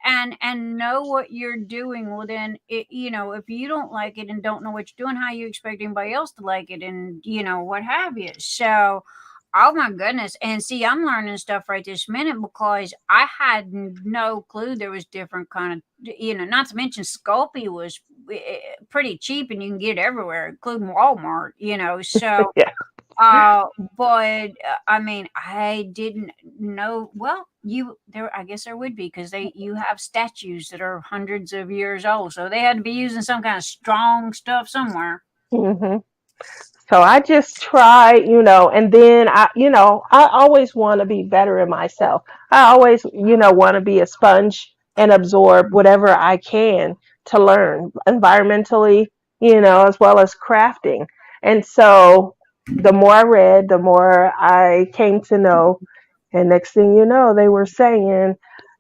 and know what you're doing, well, then if you don't like it and don't know what you're doing, how you expect anybody else to like it, and what have you. So, oh my goodness. And see, I'm learning stuff right this minute because I had no clue there was different kind of, not to mention Sculpey was pretty cheap and you can get it everywhere, including Walmart. So, Yeah. but I mean, I didn't know. Well, I guess there would be because you have statues that are hundreds of years old, so they had to be using some kind of strong stuff somewhere. Hmm. So I just try, and then I always want to be better in myself. I always, want to be a sponge and absorb whatever I can to learn environmentally, as well as crafting. And so the more I read, the more I came to know. And next thing you know, they were saying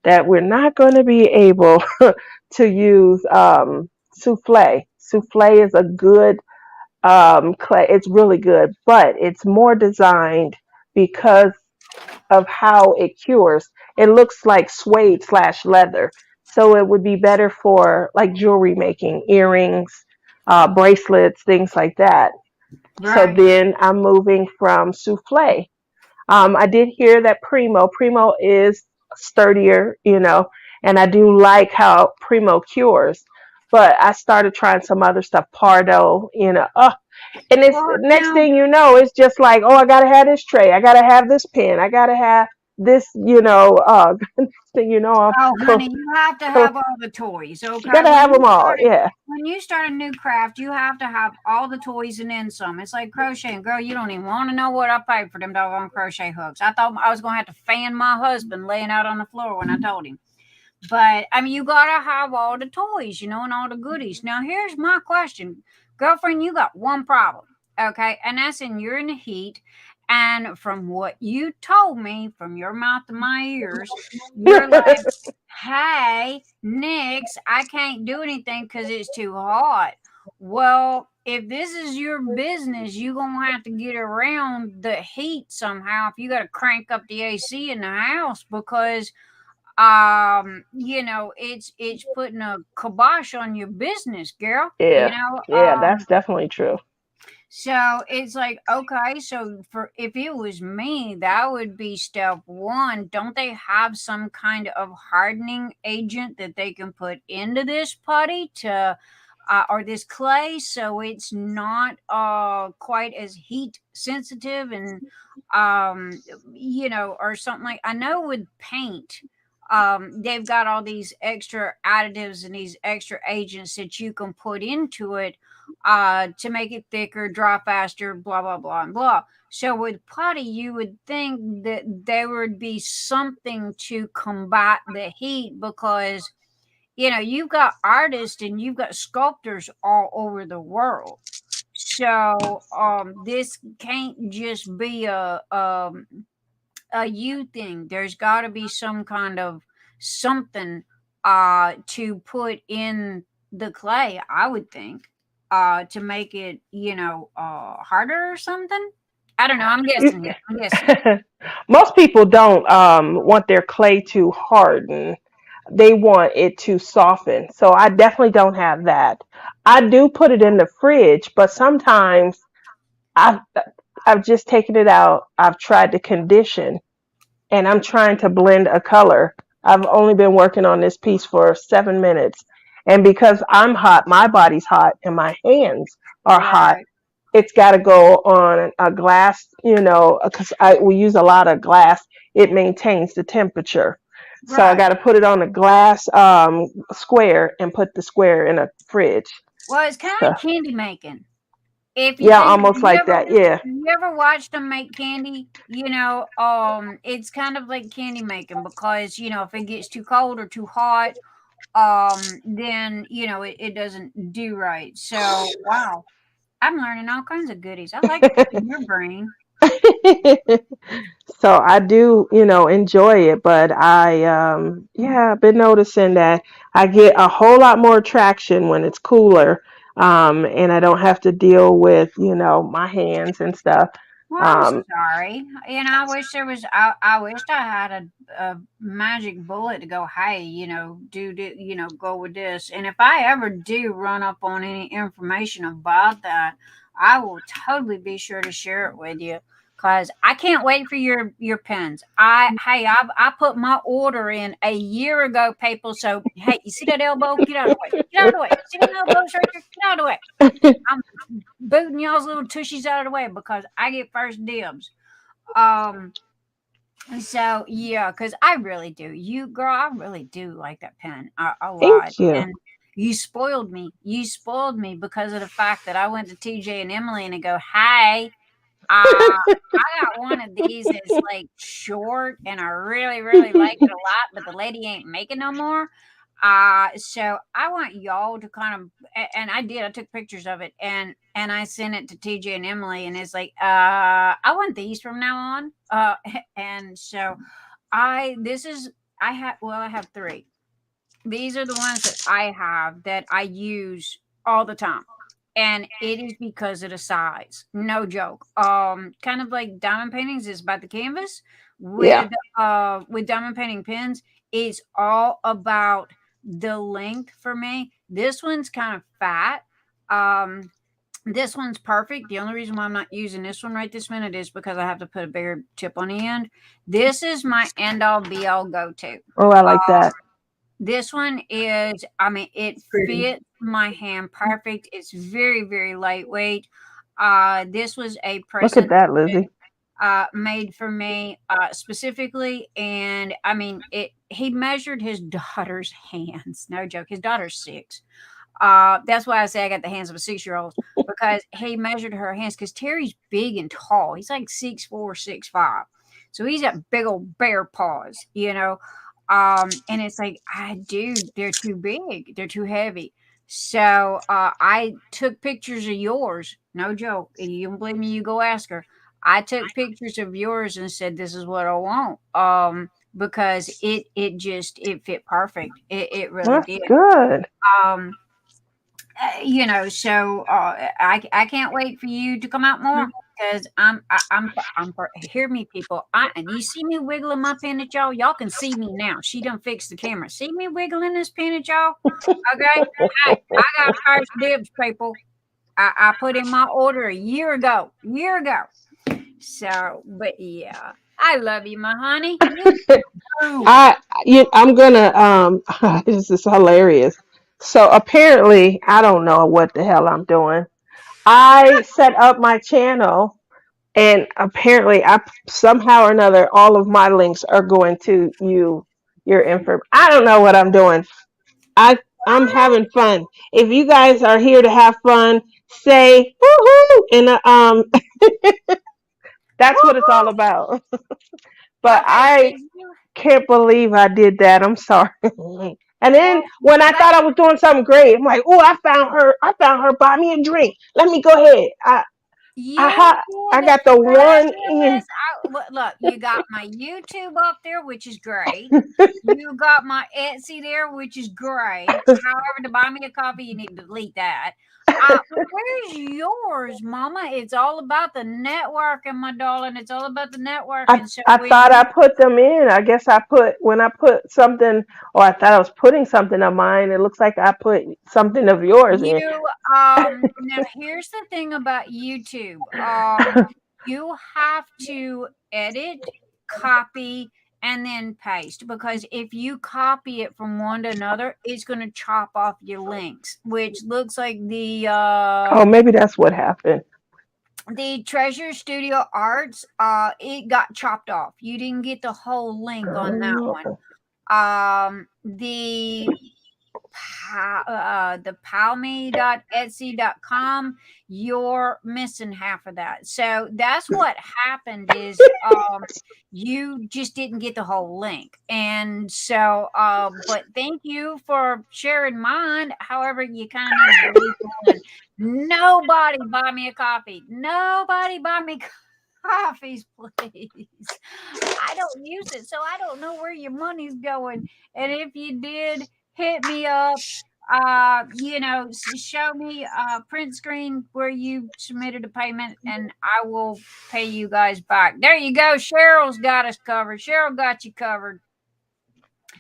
that we're not going to be able to use souffle. Souffle is a good clay. It's really good, but it's more designed because of how it cures. It looks like suede slash leather, so it would be better for like jewelry making, earrings, bracelets, things like that. So Right. then I'm moving from souffle. I did hear that Primo is sturdier, and I do like how Primo cures. But I started trying some other stuff, Pardo, and it's Well, next thing you know, it's just like, oh, I gotta have this tray, I gotta have this pen, I gotta have this, next thing you know, I'm oh, honey, you have to have all the toys. you Okay, gotta have them all, yeah. when you start a new craft, you have to have all the toys and then some. It's like crocheting, girl. You don't even want to know what I paid for them doggone crochet hooks. I thought I was gonna have to fan my husband laying out on the floor when I told him. But I mean, you gotta have all the toys, and all the goodies. Now, here's my question, girlfriend. You got one problem, okay? And that's you're in the heat. And from what you told me, from your mouth to my ears, you're like, hey, Nix, I can't do anything because it's too hot. Well, if this is your business, you're gonna have to get around the heat somehow. If you got to crank up the AC in the house because it's putting a kibosh on your business, girl. Yeah, yeah, that's definitely true. So it's like, okay, so for if it was me, that would be step one. Don't they have some kind of hardening agent that they can put into this putty to or this clay so it's not quite as heat sensitive and um or something like I know with paint they've got all these extra additives and these extra agents that you can put into it to make it thicker, dry faster, blah blah blah and blah. So with putty, you would think that there would be something to combat the heat because you've got artists and you've got sculptors all over the world. So this can't just be a you thing. There's got to be some kind of something to put in the clay, I would think, to make it, harder or something. I don't know. I'm guessing here. I'm guessing. Most people don't want their clay to harden. They want it to soften. So I definitely don't have that. I do put it in the fridge, but sometimes I've I've just taken it out. I've tried to condition and I'm trying to blend a color. I've only been working on this piece for 7 minutes. And because I'm hot, my body's hot, and my hands are hot, Right. it's got to go on a glass, because we use a lot of glass. It maintains the temperature. So I Right. got to put it on a glass square and put the square in a fridge. Well, it's kind of So, like candy making. If you yeah, think almost like that. Yeah. you ever watched them make candy, it's kind of like candy making because if it gets too cold or too hot, then it doesn't do right. So wow, I'm learning all kinds of goodies. I like picking your brain. So I do, enjoy it, but yeah, I've been noticing that I get a whole lot more traction when it's cooler, and I don't have to deal with, my hands and stuff. Well, I'm Um, sorry. I wish there was. I wished I had a magic bullet to go. Hey, go with this. And if I ever do run up on any information about that, I will totally be sure to share it with you. Cause I can't wait for your pens. I put my order in a year ago, people. So hey, you see that elbow? Get out of the way. Get out of the way. See them elbows right there? Get out of the way. I'm booting y'all's little tushies out of the way because I get first dibs. Um, so yeah, because I really do. You girl, I really do like that pen a lot. Thank you. And you spoiled me. You spoiled me because of the fact that I went to TJ and Emily and I go, hey, I got one of these that's like short and I really, really like it a lot, but the lady ain't making no more. So I want y'all to kind of, and I did. I took pictures of it and I sent it to TJ and Emily, and it's like, I want these from now on. And so this is, I have three. These are the ones that I have that I use all the time. And it is because of the size. No joke. Kind of like diamond paintings is about the canvas. Yeah. With diamond painting pens, it's all about the length for me. This one's kind of fat. Um, this one's perfect. The only reason why I'm not using this one right this minute is because I have to put a bigger tip on the end. This is my end all be all go to. Oh, I like that. This one is, I mean, it Pretty. fits my hand perfect. It's very, very lightweight. This was a Look at present that, Lizzie. made for me specifically, and I mean, he measured his daughter's hands. No joke. His daughter's 6. That's why I say I got the hands of a 6-year-old because he measured her hands because Terry's big and tall. He's like 6'4", 6'5". So he's got big old bear paws. And it's like, dude, they're too big. They're too heavy. So I took pictures of yours. No joke. If you don't believe me, you go ask her. I took pictures of yours and said, this is what I want. Because it fit perfect. It really That's did. good. Um, so I can't wait for you to come out more because I'm hear me people. And you see me wiggling my pen at y'all. Y'all can see me now. She done fixed the camera. See me wiggling this pen at y'all. Okay, hey, I got first dibs, people. I put in my order a year ago. So, but yeah, I love you, my honey. You too. I'm gonna this is hilarious. So apparently, I don't know what the hell I'm doing. I set up my channel, and apparently, I somehow or another, all of my links are going to your info. I don't know what I'm doing. I I'm having fun. If you guys are here to have fun, say woohoo, and that's what it's all about. But Okay, so I you can't believe I did that. I'm sorry. And then well, when I that thought I was doing something great, I'm like, oh, I found her. I found her. Buy me a drink. Let me go ahead. you I did got the one in. fabulous. Look, you got my YouTube up there, which is great. You got my Etsy there, which is great. However, to buy me a coffee, you need to delete that. Where's yours, Mama? It's all about the networking, my darling. It's all about the networking. So I when thought I you put them in. I guess I put when I put something, or I thought I was putting something of mine. It looks like I put something of yours in. You now here's the thing about YouTube. You have to edit, copy, and then paste because if you copy it from one to another, it's going to chop off your links, which looks like Oh, maybe that's what happened. the Treasure Studio Arts. It got chopped off. You didn't get the whole link on that one. Oh, The palme.etsy.com, you're missing half of that. So that's what happened is you just didn't get the whole link. And so but thank you for sharing mine. However, you kind of need to delete one. Nobody buy me a coffee. Nobody buy me coffees, please. I don't use it, so I don't know where your money's going. And if you did, hit me up. Show me a print screen where you submitted a payment, and I will pay you guys back. There you go. Cheryl's got us covered. Cheryl got you covered.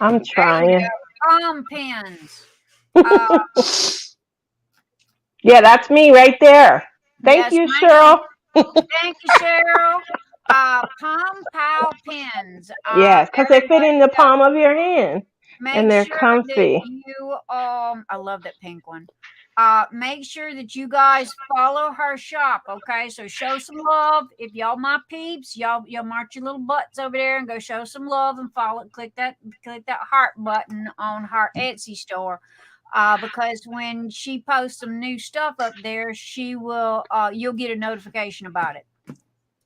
I'm There you trying. go. Pins. Uh, Yeah, that's me right there. Thank yes, you, ma'am. Cheryl. Thank you, Cheryl. Palm Pow pins. Yes, because they fit Everybody in the go. palm of your hand and Make they're sure that comfy. you I love that pink one. Make sure that you guys follow her shop, okay? So show some love. If y'all my peeps, y'all march your little butts over there and go show some love and follow. Click that heart button on her Etsy store. Because when she posts some new stuff up there, she will you'll get a notification about it.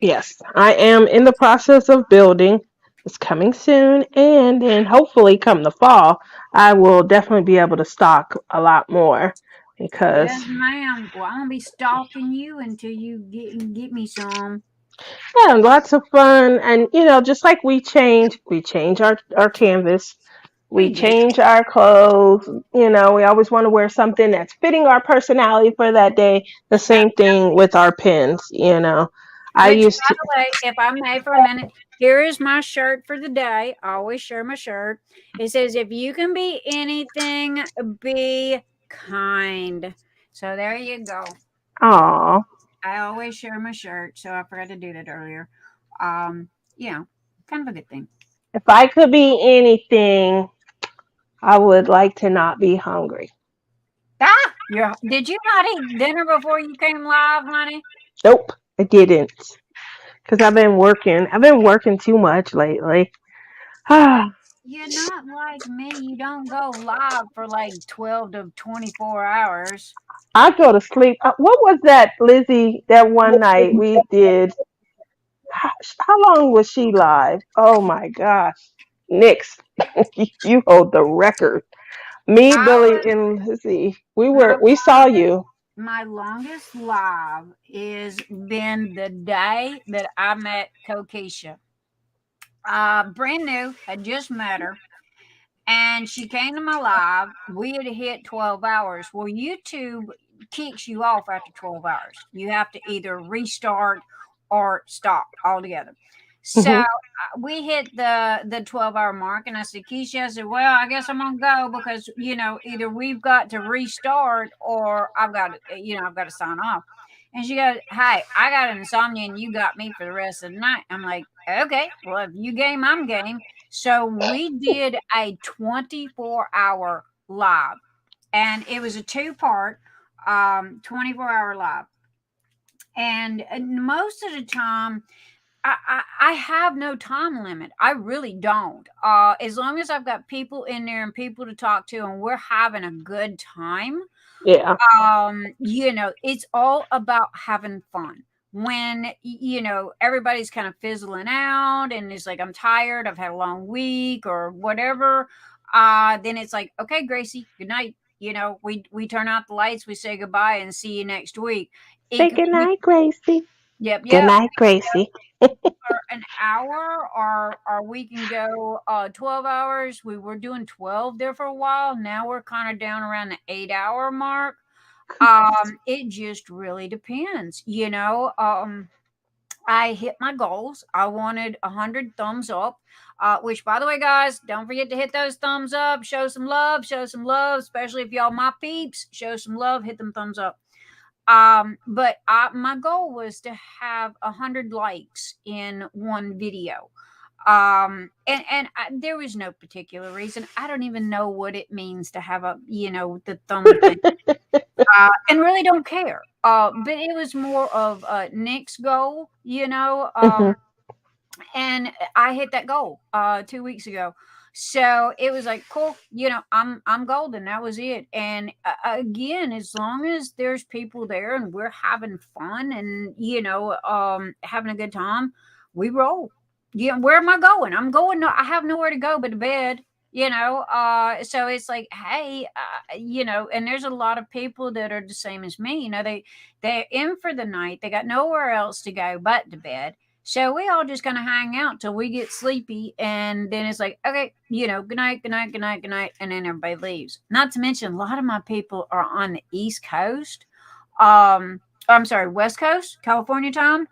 Yes, I am in the process of building. It's coming soon, and then hopefully, come the fall, I will definitely be able to stock a lot more because Yes, ma'am. Well, I'm gonna be stalking you until you get me some. yeah, lots of fun. And just like we change our canvas, we We do. change our clothes. We always want to wear something that's fitting our personality for that day. The same thing with our pins. I Which, used by to. the way, if I may for a minute, here is my shirt for the day. I always share my shirt. It says, if you can be anything, be kind. So there you go. Aw, I always share my shirt, so I forgot to do that earlier. Um, kind of a good thing. if I could be anything, I would like to not be hungry. Did you not eat dinner before you came live, honey? Nope, I didn't. Because I've been working. I've been working too much lately. I You're not like me. You don't go live for like 12 to 24 hours. go to sleep. What was that, Lizzie? That one night we did. How long was she live? Oh my gosh. Nix, you hold the record. Me, I Billy, was and Lizzie. my We saw you. my longest live is been the day that I met Kokesha. Brand new, had just met her, and she came to my live. We had hit 12 hours. Well, YouTube kicks you off after 12 hours. You have to either restart or stop altogether. So Mhm. we hit the 12-hour mark, and I said, Keisha, I said, well, I guess I'm gonna go because either we've got to restart or I've got to sign off. And she goes, hey, I got an insomnia and you got me for the rest of the night. I'm like, okay, well, if you game, I'm game. So we did a 24-hour live, and it was a two-part 24-hour live. And most of the time, I have no time limit. I really don't. As long as I've got people in there and people to talk to, and we're having a good time, Yeah. it's all about having fun. When everybody's kind of fizzling out and it's like, I'm tired, I've had a long week or whatever, then it's like, okay, Gracie, good night. We turn out the lights, we say goodbye, and see you next week. Say good We, night, Gracie. yep, Good yep. night, Gracie. For an hour, or we can go 12 hours. We were doing 12 there for a while. Now we're kind of down around the 8-hour mark. It just really depends. I hit my goals. I wanted 100 thumbs up, which, by the way, guys, don't forget to hit those thumbs up. Show some love, especially if y'all my peeps. Show some love, hit them thumbs up. But my goal was to have 100 likes in one video. There was no particular reason. I don't even know what it means to have the thumb thing, and really don't care. But it was more of Nick's goal, Mhm. and I hit that goal 2 weeks ago. So it was like, cool, I'm golden. That was it. And again, as long as there's people there and we're having fun and having a good time, we roll. Yeah, where am I going? I'm going. No, I have nowhere to go but to bed. So it's like, hey, and there's a lot of people that are the same as me. They're in for the night. They got nowhere else to go but to bed. So we all just kind of hang out till we get sleepy, and then it's like, okay, good night, good night, good night, good night, and then everybody leaves. Not to mention, a lot of my people are on the East Coast. I'm sorry, West Coast, California time.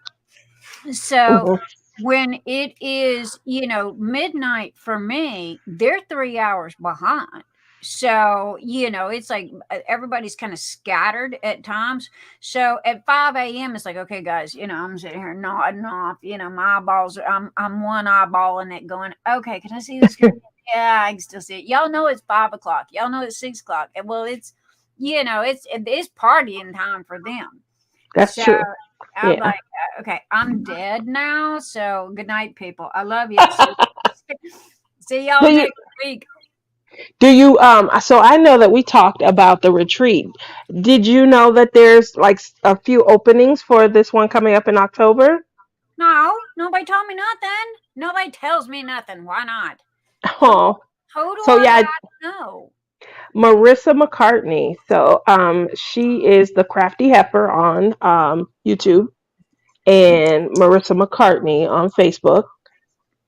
So Mhm. when it is, midnight for me, they're 3 hours behind. So, it's like everybody's kind of scattered at times. So at 5 a.m., it's like, okay, guys, I'm sitting here nodding off, my eyeballs are, I'm one eyeballing it going, okay, can I see this girl? Yeah, I can still see it. Y'all know it's 5 o'clock. Y'all know it's 6 o'clock. And well, it's partying time for them. That's So true. I'm Yeah. like, okay, I'm dead now. So good night, people. I love you. See Do y'all you next week. do you so I know that we talked about the retreat. Did you know that there's like a few openings for this one coming up in October? No, nobody told me nothing. Nobody tells me nothing. Why not? Who Oh. who do So I yeah, got to know? Marissa McCartney. So she is the Crafty Heifer on YouTube and Marissa McCartney on Facebook.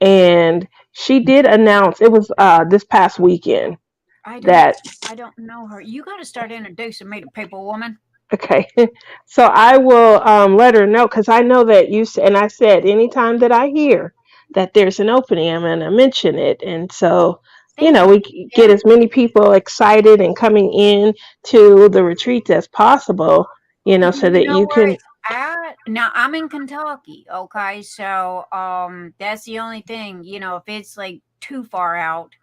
And she did announce it was this past weekend I don't that I don't know her. You got to start introducing me to people, woman. okay. So I will let her know because I know that and I said anytime that I hear that there's an opening, I'm going to mention it. And so, Thank you. we get Yeah. as many people excited and coming in to the retreats as possible, Do so you that know you where can. it's at? Now I'm in Kentucky. Okay, so that's the only thing. If it's like too far out,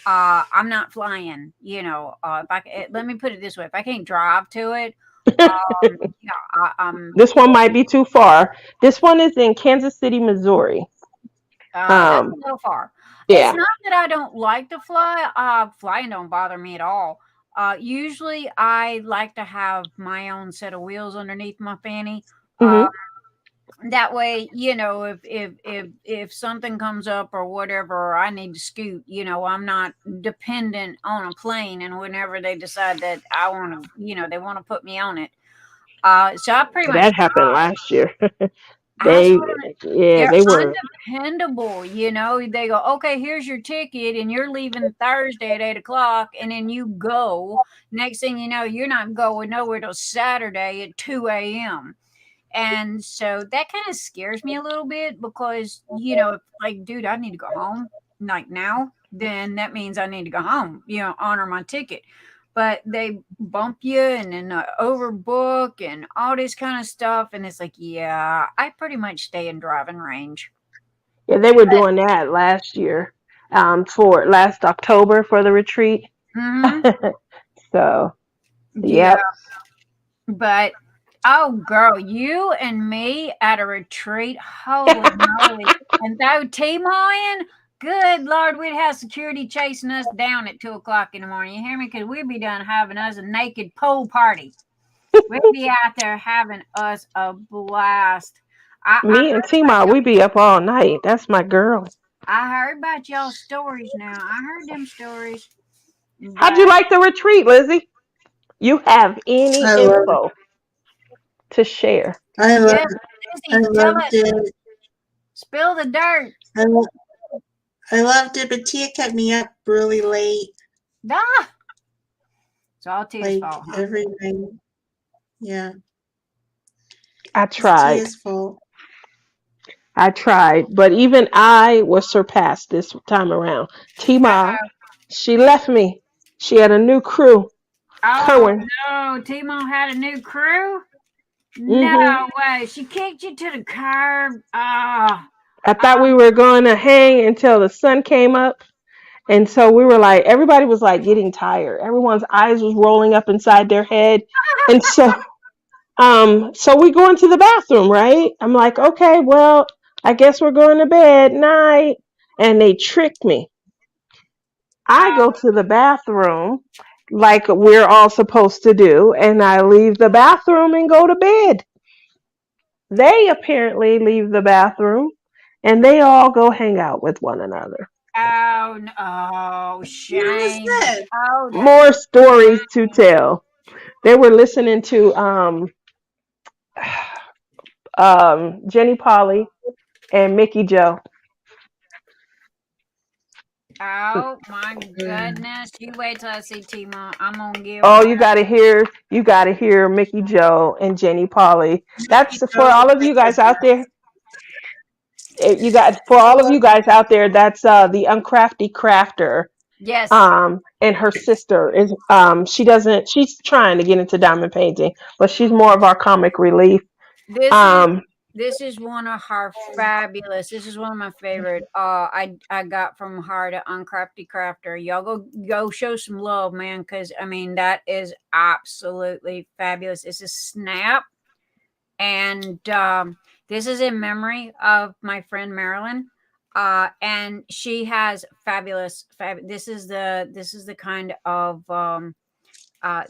I'm not flying. If let me put it this way: if I can't drive to it, yeah, This one might be too far. This one is in Kansas City, Missouri. that's Um, a little far. It's yeah. not that I don't like to fly. Flying don't bother me at all. Usually I like to have my own set of wheels underneath my fanny. Uh, Hmm. that way, if something comes up or whatever, or I need to scoot, I'm not dependent on a plane. And whenever they decide that I want to, they want to put me on it. So I pretty much, That happened last year. that's they, what yeah, they're they were. undependable. They go, okay, here's your ticket, and you're leaving Thursday at 8 o'clock, and then you go. Next thing you know, you're not going nowhere till Saturday at 2 a.m. and so that kind of scares me a little bit because, if, like, dude, I need to go home like now, then that means I need to go home, honor my ticket. But they bump you and then overbook and all this kind of stuff. And it's like, yeah, I pretty much stay in driving range. Yeah, they were doing that last year, for last October for the retreat. Mm-hmm. So, Yeah. yep. But, oh, girl, you and me at a retreat. Holy moly. And though T-Moyin, good Lord, we'd have security chasing us down at 2 o'clock in the morning. You hear me? Because we'd be done having us a naked pool party. We'd be out there having us a blast. Me and Tima, we be up all night. That's my girl. I heard about y'all's stories now. I heard them stories. How'd you like the retreat, Lizzie? You have any I love it. info to share? I love Yes, I Lizzie, tell loved us. it. Spill the dirt. I loved it, but Tia kept me up really late, Ah! It's all Tia's like fault, huh? every night. Yeah, I it's tried. Tia's fault. I tried, but even I was surpassed this time around. Tima, Uh-oh. she left me. She had a new crew. Oh, Kerwin. no. Timo had a new crew? No Hmm. way. She kicked you to the curb. Ah. I thought we were going to hang until the sun came up. And so we were like, everybody was like getting tired. Everyone's eyes was rolling up inside their head. And so we go into the bathroom, right? I'm like, okay, well, I guess we're going to bed. Night. And they tricked me. I go to the bathroom like we're all supposed to do, and I leave the bathroom and go to bed. They apparently leave the bathroom and they all go hang out with one another. Oh, no. Oh, What was shame. that? Oh, that's More stories to tell. They were listening to Jenny Polly and Mickey Joe. oh my goodness. You wait till I see Timo. I'm gonna give Oh, her. you gotta hear Mickey Joe and Jenny Polly. That's for Joe all of is you the guys out there. best. You got for I all of love you guys out there. That's the Uncrafty Crafter. Yes. And her sister is she's trying to get into diamond painting, but she's more of our comic relief. This is Um, this is one of her fabulous. This is one of my favorite. I got from her to Uncrafty Crafter. Y'all go show some love, man, because I mean that is absolutely fabulous. It's a snap, and this is in memory of my friend Marilyn. And she has fabulous. This is the kind of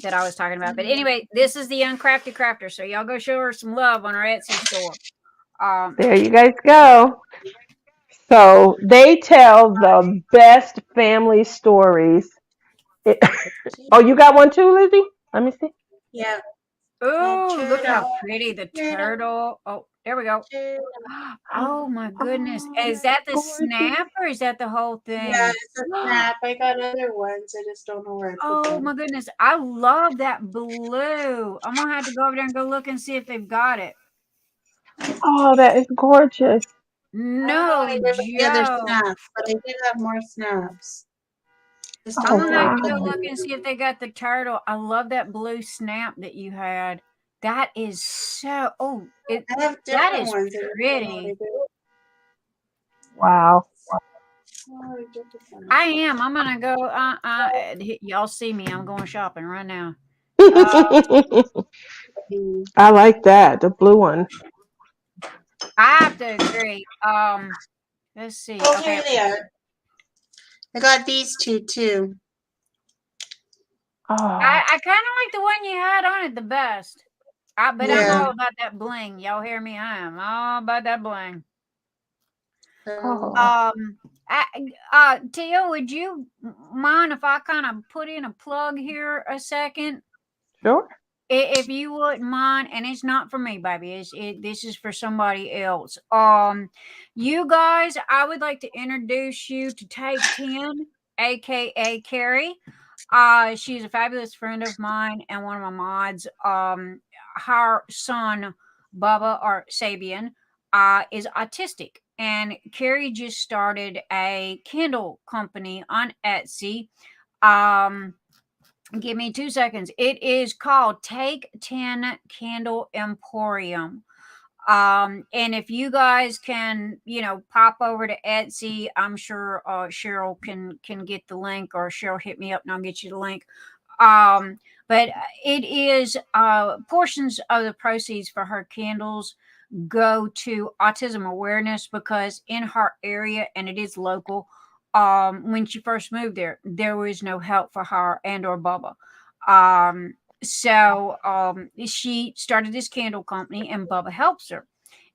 that I was talking about. But anyway, this is the Uncrafty Crafter. So y'all go show her some love on her Etsy store. there you guys go. So they tell the best family stories. It- oh, you got one too, Lizzie? Let me see. Yeah. Oh, look how Turtle. pretty the Turtle. turtle. Oh, there we go. Turtle. Oh my goodness. Oh, Is that's that the gorgeous. snap or is that the whole Yeah, thing? it's a snap. I got other ones. I just don't know where I put Oh them. my goodness. I love that blue. I'm gonna have to go over there and go look and see if they've got it. Oh, that is gorgeous. I don't know No where the other Joe. snaps, but I do have more snaps. Just I'm Oh, don't gonna know where have to to put go wow. look them. and see if they got the turtle. I love that blue snap that you had. That is so I have that different is ones. I just don't know what pretty. to do. Wow. Oh, I did this one. I am. I'm gonna go. Y'all see me. I'm going shopping right now. Uh, I like that, the blue one. I have to agree. Let's see. Oh, Okay. here they are. I got these two too. Oh, I kind of like the one you had on it the best. But I'm Yeah. all about that bling. Y'all hear me? I am all about that bling. oh, Tia, would you mind if I kind of put in a plug here a second? sure. If you wouldn't mind, and it's not for me, baby. This is for somebody else. You guys, I would like to introduce you to Take 10, aka Carrie. She's a fabulous friend of mine and one of my mods. Her son Bubba or Sabian, is autistic. And Carrie just started a candle company on Etsy. Um, Give me 2 seconds. It is called Take 10 Candle Emporium. And if you guys can, pop over to Etsy, I'm sure Cheryl can get the link, or Cheryl hit me up and I'll get you the link. But it is portions of the proceeds for her candles go to autism awareness, because in her area, and it is local, when she first moved there was no help for her and or Bubba. So she started this candle company and Bubba helps her.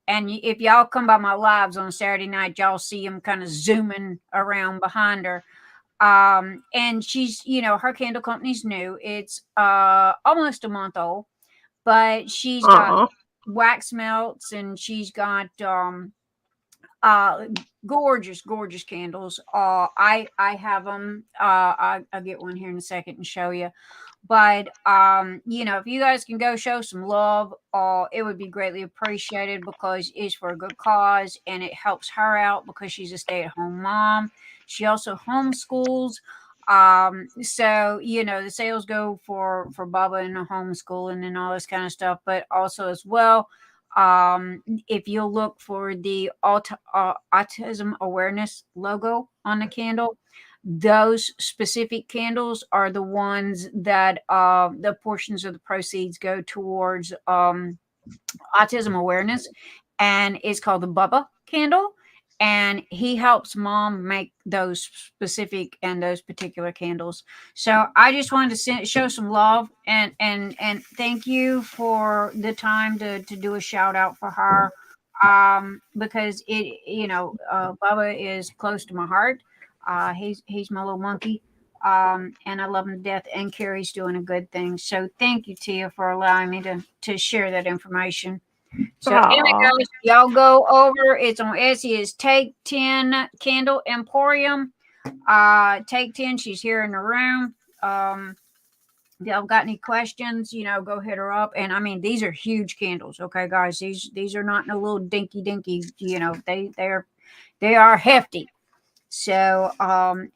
And if y'all come by my lives on Saturday night, y'all see him kind of zooming around behind her. And she's, her candle company's new. It's almost a month old, but she's got Uh-uh. wax melts, and she's got uh gorgeous candles. I have them. I'll get one here in a second and show you. But if you guys can go show some love, it would be greatly appreciated, because it's for a good cause and it helps her out because she's a stay-at-home mom. She also homeschools. So the sales go for Bubba and the homeschooling and all this kind of stuff, but also as well, if you'll look for the autism awareness logo on the candle, those specific candles are the ones that the portions of the proceeds go towards autism awareness, and it's called the Bubba candle. And he helps mom make those specific and those particular candles. So I just wanted to show some love and thank you for the time to do a shout out for her, because Bubba is close to my heart. He's my little monkey. And I love him to death, and Carrie's doing a good thing. So thank you, Tia, for allowing me to share that information. So anyway, Aw. guys, y'all go over. It's on Etsy. It's Take 10 Candle Emporium. Take 10. She's here in the room. If y'all got any questions, go hit her up. And I mean, these are huge candles. Okay, guys, these are not no little dinky. They are hefty. So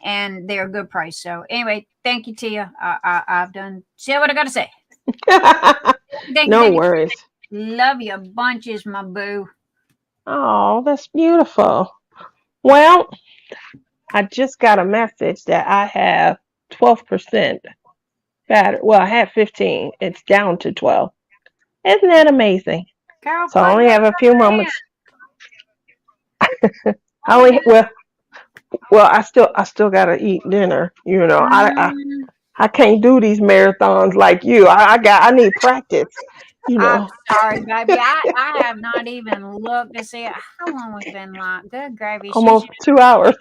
and they're a good price. So anyway, thank you, Tia. I've done. See what I got to say. Thank you, No thank you. worries. Love you bunches, my boo. Oh, that's beautiful. Well, I just got a message that I have 12% battery. Well, I had 15. It's down to 12. Isn't that amazing? Girl, So I quit only have a few playing. moments. I Oh, only well, I still gotta eat dinner. mm, I can't do these marathons like you. I need practice. You I'm know, sorry, baby. I have not even looked to see how long we've been like. Good gravy. She's almost 2 hours.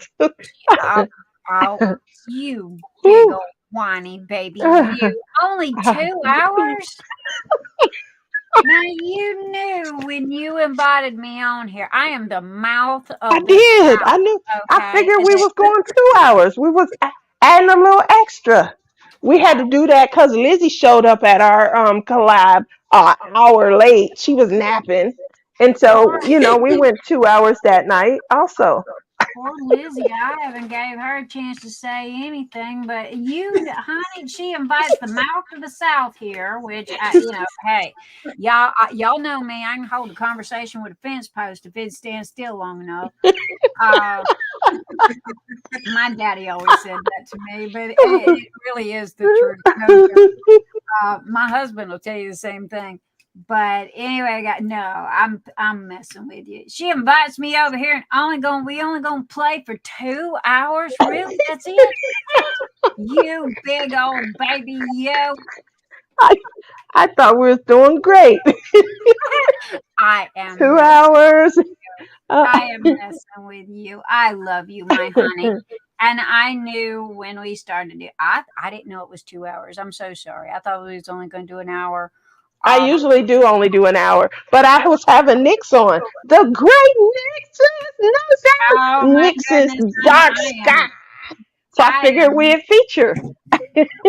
out, out. You big Whew. old whiny baby. You only 2 hours? Now you knew when you invited me on here. I am the mouth I of the did. I knew. South. I Okay, figured and we was going 2 hours. We was adding a little extra. We had to do that because Lizzie showed up at our collab an hour late. She was napping, and so poor we went 2 hours that night. Also, Poor Lizzie, I haven't gave her a chance to say anything, but honey, she invites the mouth of the South here, which hey, y'all know me. I can hold a conversation with a fence post if it stands still long enough. Uh, my daddy always said that to me, but it really is the truth. No joke. My husband will tell you the same thing. But anyway, I'm messing with you. She invites me over here, and we only gonna play for 2 hours. Really? That's it? You big old baby, you. I I thought we was doing great. I am 2 hours. I am messing with you. I love you, my honey. And I knew when we started it. I didn't know it was 2 hours. I'm so sorry. I thought we was only going to do an hour. I Um, usually do only do an hour, but I was having Nyx on. The great oh Nyx's, my Nyx's goodness, honey, Dark I am Sky. So I I figured am. we'd feature.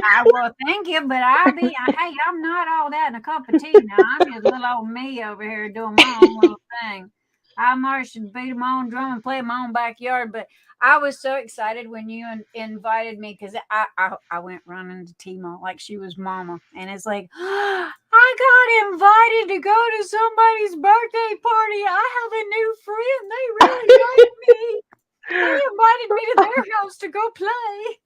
I will thank you, but hey, I'm not all that in a cup of tea now. I'm just little old me over here doing my own little thing. I marched and beat my own drum and play in my own backyard, but I was so excited when you invited me because I went running to Timo like she was mama. And it's like, I got invited to go to somebody's birthday party. I have a new friend. They really like me. They invited me to their house to go play.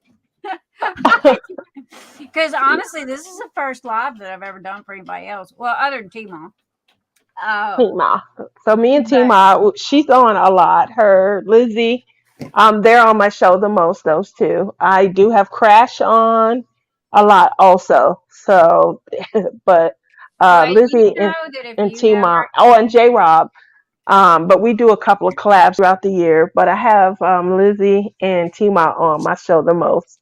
Because honestly, this is the first live that I've ever done for anybody else. Well, other than Timo. Tima. So me and But Tima, she's on a lot. Her, Lizzie, they're on my show the most, those two. I do have Crash on a lot also. So, but well, you Lizzie know that if and you ever Tima, oh, and J Rob. But we do a couple of collabs throughout the year. But I have Lizzie and Tima on my show the most.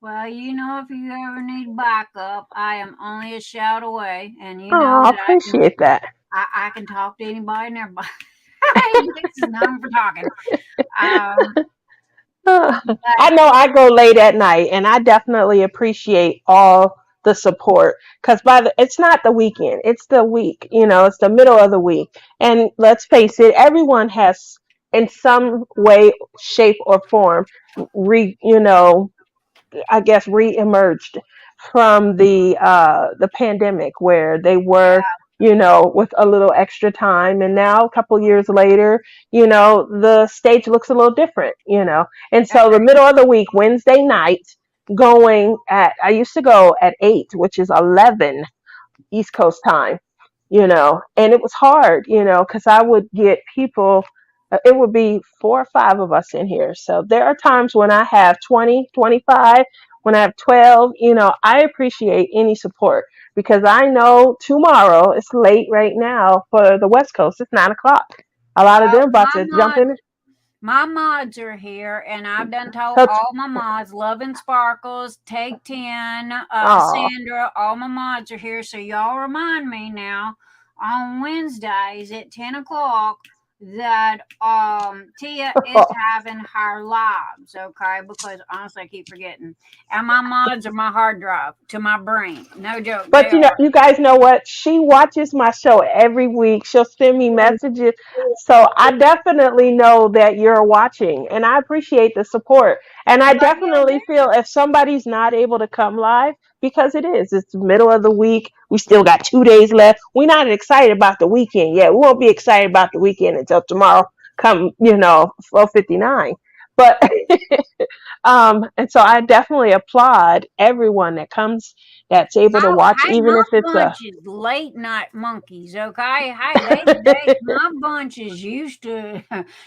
well, if you ever need backup, I am only a shout away, and you know Oh, I that appreciate that. I can talk to anybody and everybody. This is known for talking. Um, I but know I go late at night, and I definitely appreciate all the support because it's not the weekend, it's the week. It's the middle of the week, and let's face it, everyone has, in some way, shape, or form, re you know I guess re-emerged from the pandemic where they were, yeah, with a little extra time, and now a couple years later, the stage looks a little different. And so the middle of the week, Wednesday night, I used to go at 8, which is 11 East Coast time, and it was hard, because I would get people, it would be 4 or 5 of us in here. So there are times when I have 20, 25, when I have 12, I appreciate any support because I know tomorrow, it's late right now for the West Coast, it's 9 o'clock. A lot of well, them about to jump in. my mods are here, and I've done told So, all my mods, Love and Sparkles, Take 10, oh, Sandra, all my mods are here. So y'all remind me now on Wednesdays at 10 o'clock that Tia is having her lives, okay? Because honestly, I keep forgetting. And my mods are my hard drive to my brain. No joke, they but are. you guys know what? She watches my show every week. She'll send me messages. So I definitely know that you're watching and I appreciate the support. And I Well, yeah, definitely feel if somebody's not able to come live, because it's the middle of the week, we still got 2 days left. We're not excited about the weekend yet. We won't be excited about the weekend until tomorrow come, 4:59. But and so I definitely applaud everyone that comes that's able to watch, Hey, even my if it's a. bunch is late night monkeys. Okay, hey, they my bunch is used to.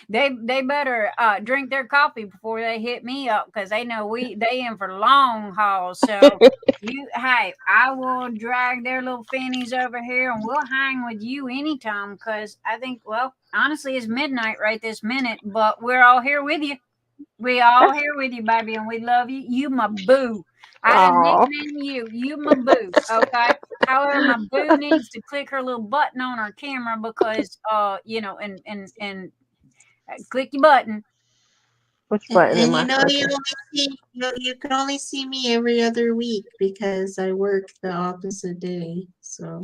They better drink their coffee before they hit me up because they know they in for long hauls. So hey, I will drag their little fannies over here and we'll hang with you anytime. Because I think, well, honestly, it's midnight right this minute, but we're all here with you. We all here with you, baby, and we love you. You my boo. I done Oh, nicknamed you. You my boo. Okay. However, my boo needs to click her little button on her camera because and click your button. which And, button am and I clicking? you can only see me every other week because I work the opposite day. So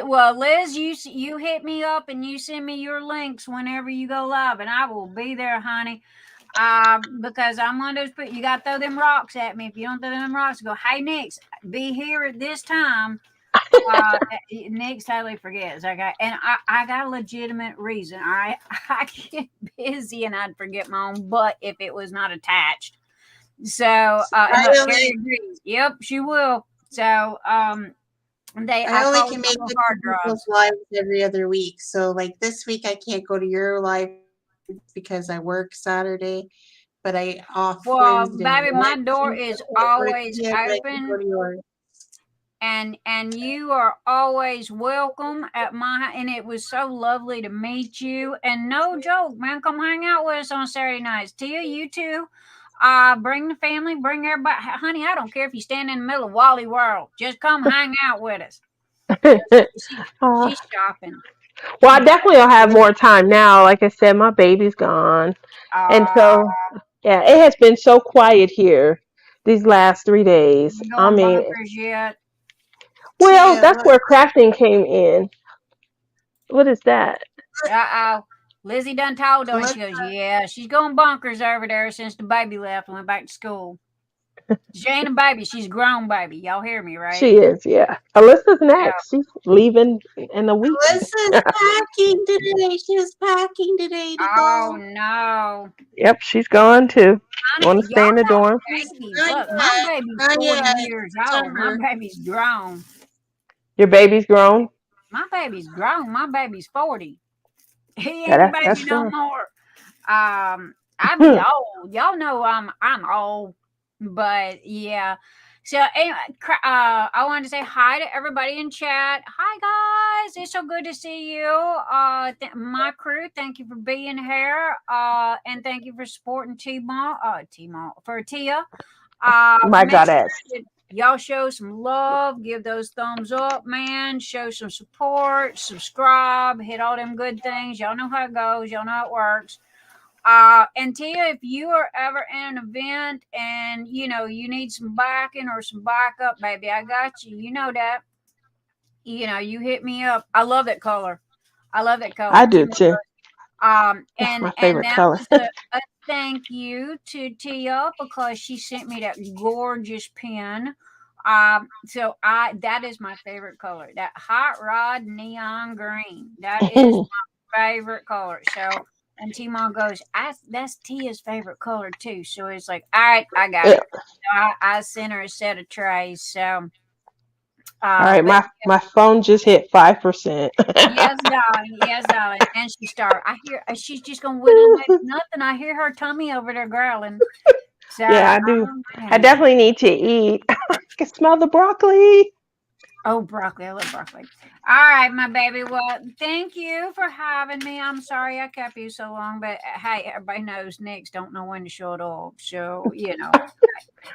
Well, Liz, you hit me up and you send me your links whenever you go live, and I will be there, honey. Because I'm one of those. You got to throw them rocks at me. If you don't throw them rocks, go, hey, Nix, be here at this time. Nick totally forgets. Okay, and I got a legitimate reason. All right, I get busy and I'd forget my own butt if it was not attached. So, and I look, Carrie only agrees. Yep, she will. So, I I only call it can my make little it to hard people's drives. lives every other week. So like this week I can't go to your live because I work Saturday, but I off Well, Wednesday. baby, my door Wednesday is I work always here, but I can go open. to yours. And you are always welcome at my, and it was so lovely to meet you, and no joke, man, come hang out with us on Saturday nights. Tia, you too. Bring the family, bring everybody. Honey, I don't care if you stand in the middle of Wally World, just come hang out with us. Uh, She's shopping, well, I but definitely will have more time now. Like I said, my baby's gone, and uh so. Yeah, it has been so quiet here these last 3 days. You I going mean, bonkers yet? well, Tia, that's where crafting came in. What is that? Uh-oh. Lizzie done told on. let, She goes, yeah, she's going bonkers over there since the baby left and went back to school. She ain't a baby. She's a grown baby. Y'all hear me, right? She is, yeah. Alyssa's So, next. She's leaving in a week. Alyssa's packing today. She was packing today to oh, go. no. Yep, she's gone too. Honey, Want to stay y'all in the dorm? know babies. Not Look, my yet. baby's Not 40 yet. years old. My September. baby's grown. Your baby's grown? My baby's grown. My baby's 40. He Yeah, ain't a that's baby no strong. more. I be old. Y'all know I'm old, but yeah. So anyway, I wanted to say hi to everybody in chat. Hi guys, it's so good to see you. My crew, thank you for being here. And thank you for supporting T-Mall for Tia. My Make sure goddess. that y'all show some love, give those thumbs up, man. Show some support, subscribe, hit all them good things. Y'all know how it goes. Y'all know how it works. And Tia, if you are ever in an event and you need some backing or some backup, baby, I got you. You know that. You hit me up. I love that color. I love that color. I do too. That's And my and favorite that color. was a thank you to Tia because she sent me that gorgeous pen. So that is my favorite color. That hot rod neon green. That is my favorite color. So and Timon goes, that's Tia's favorite color too. So it's like, all right, I got Yeah. it. So I sent her a set of trays. So All right, but my phone just hit 5%. yes, darling. Yes, darling. And she started. I hear she's just gonna whittle away at nothing. I hear her tummy over there growling. So Yeah, I do. I yeah. definitely need to eat. I can smell the broccoli. Oh, broccoli. I love broccoli. All right, my baby. Well, thank you for having me. I'm sorry I kept you so long, but hey, everybody knows Nick's don't know when to shut up. So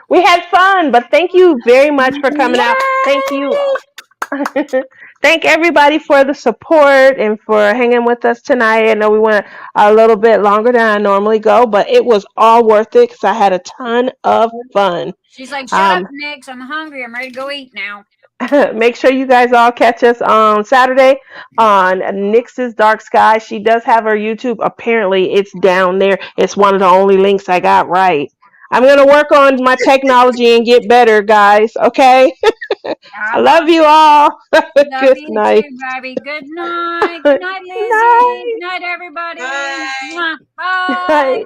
We had fun, but thank you very much for coming out. Thank you. Yay! Thank everybody for the support and for hanging with us tonight. I know we went a little bit longer than I normally go, but it was all worth it because I had a ton of fun. She's like, shut up, Um, Nick. I'm hungry. I'm ready to go eat now. make sure you guys all catch us on Saturday on Nix's Dark Sky. She does have her YouTube. Apparently, it's down there. It's one of the only links I got right. I'm going to work on my technology and get better, guys. Okay? I I love love you all. Love Good you night. too, baby. Good night. Good Good night, Lizzie. night. Good night, everybody. Bye. Mwah. Bye. Bye.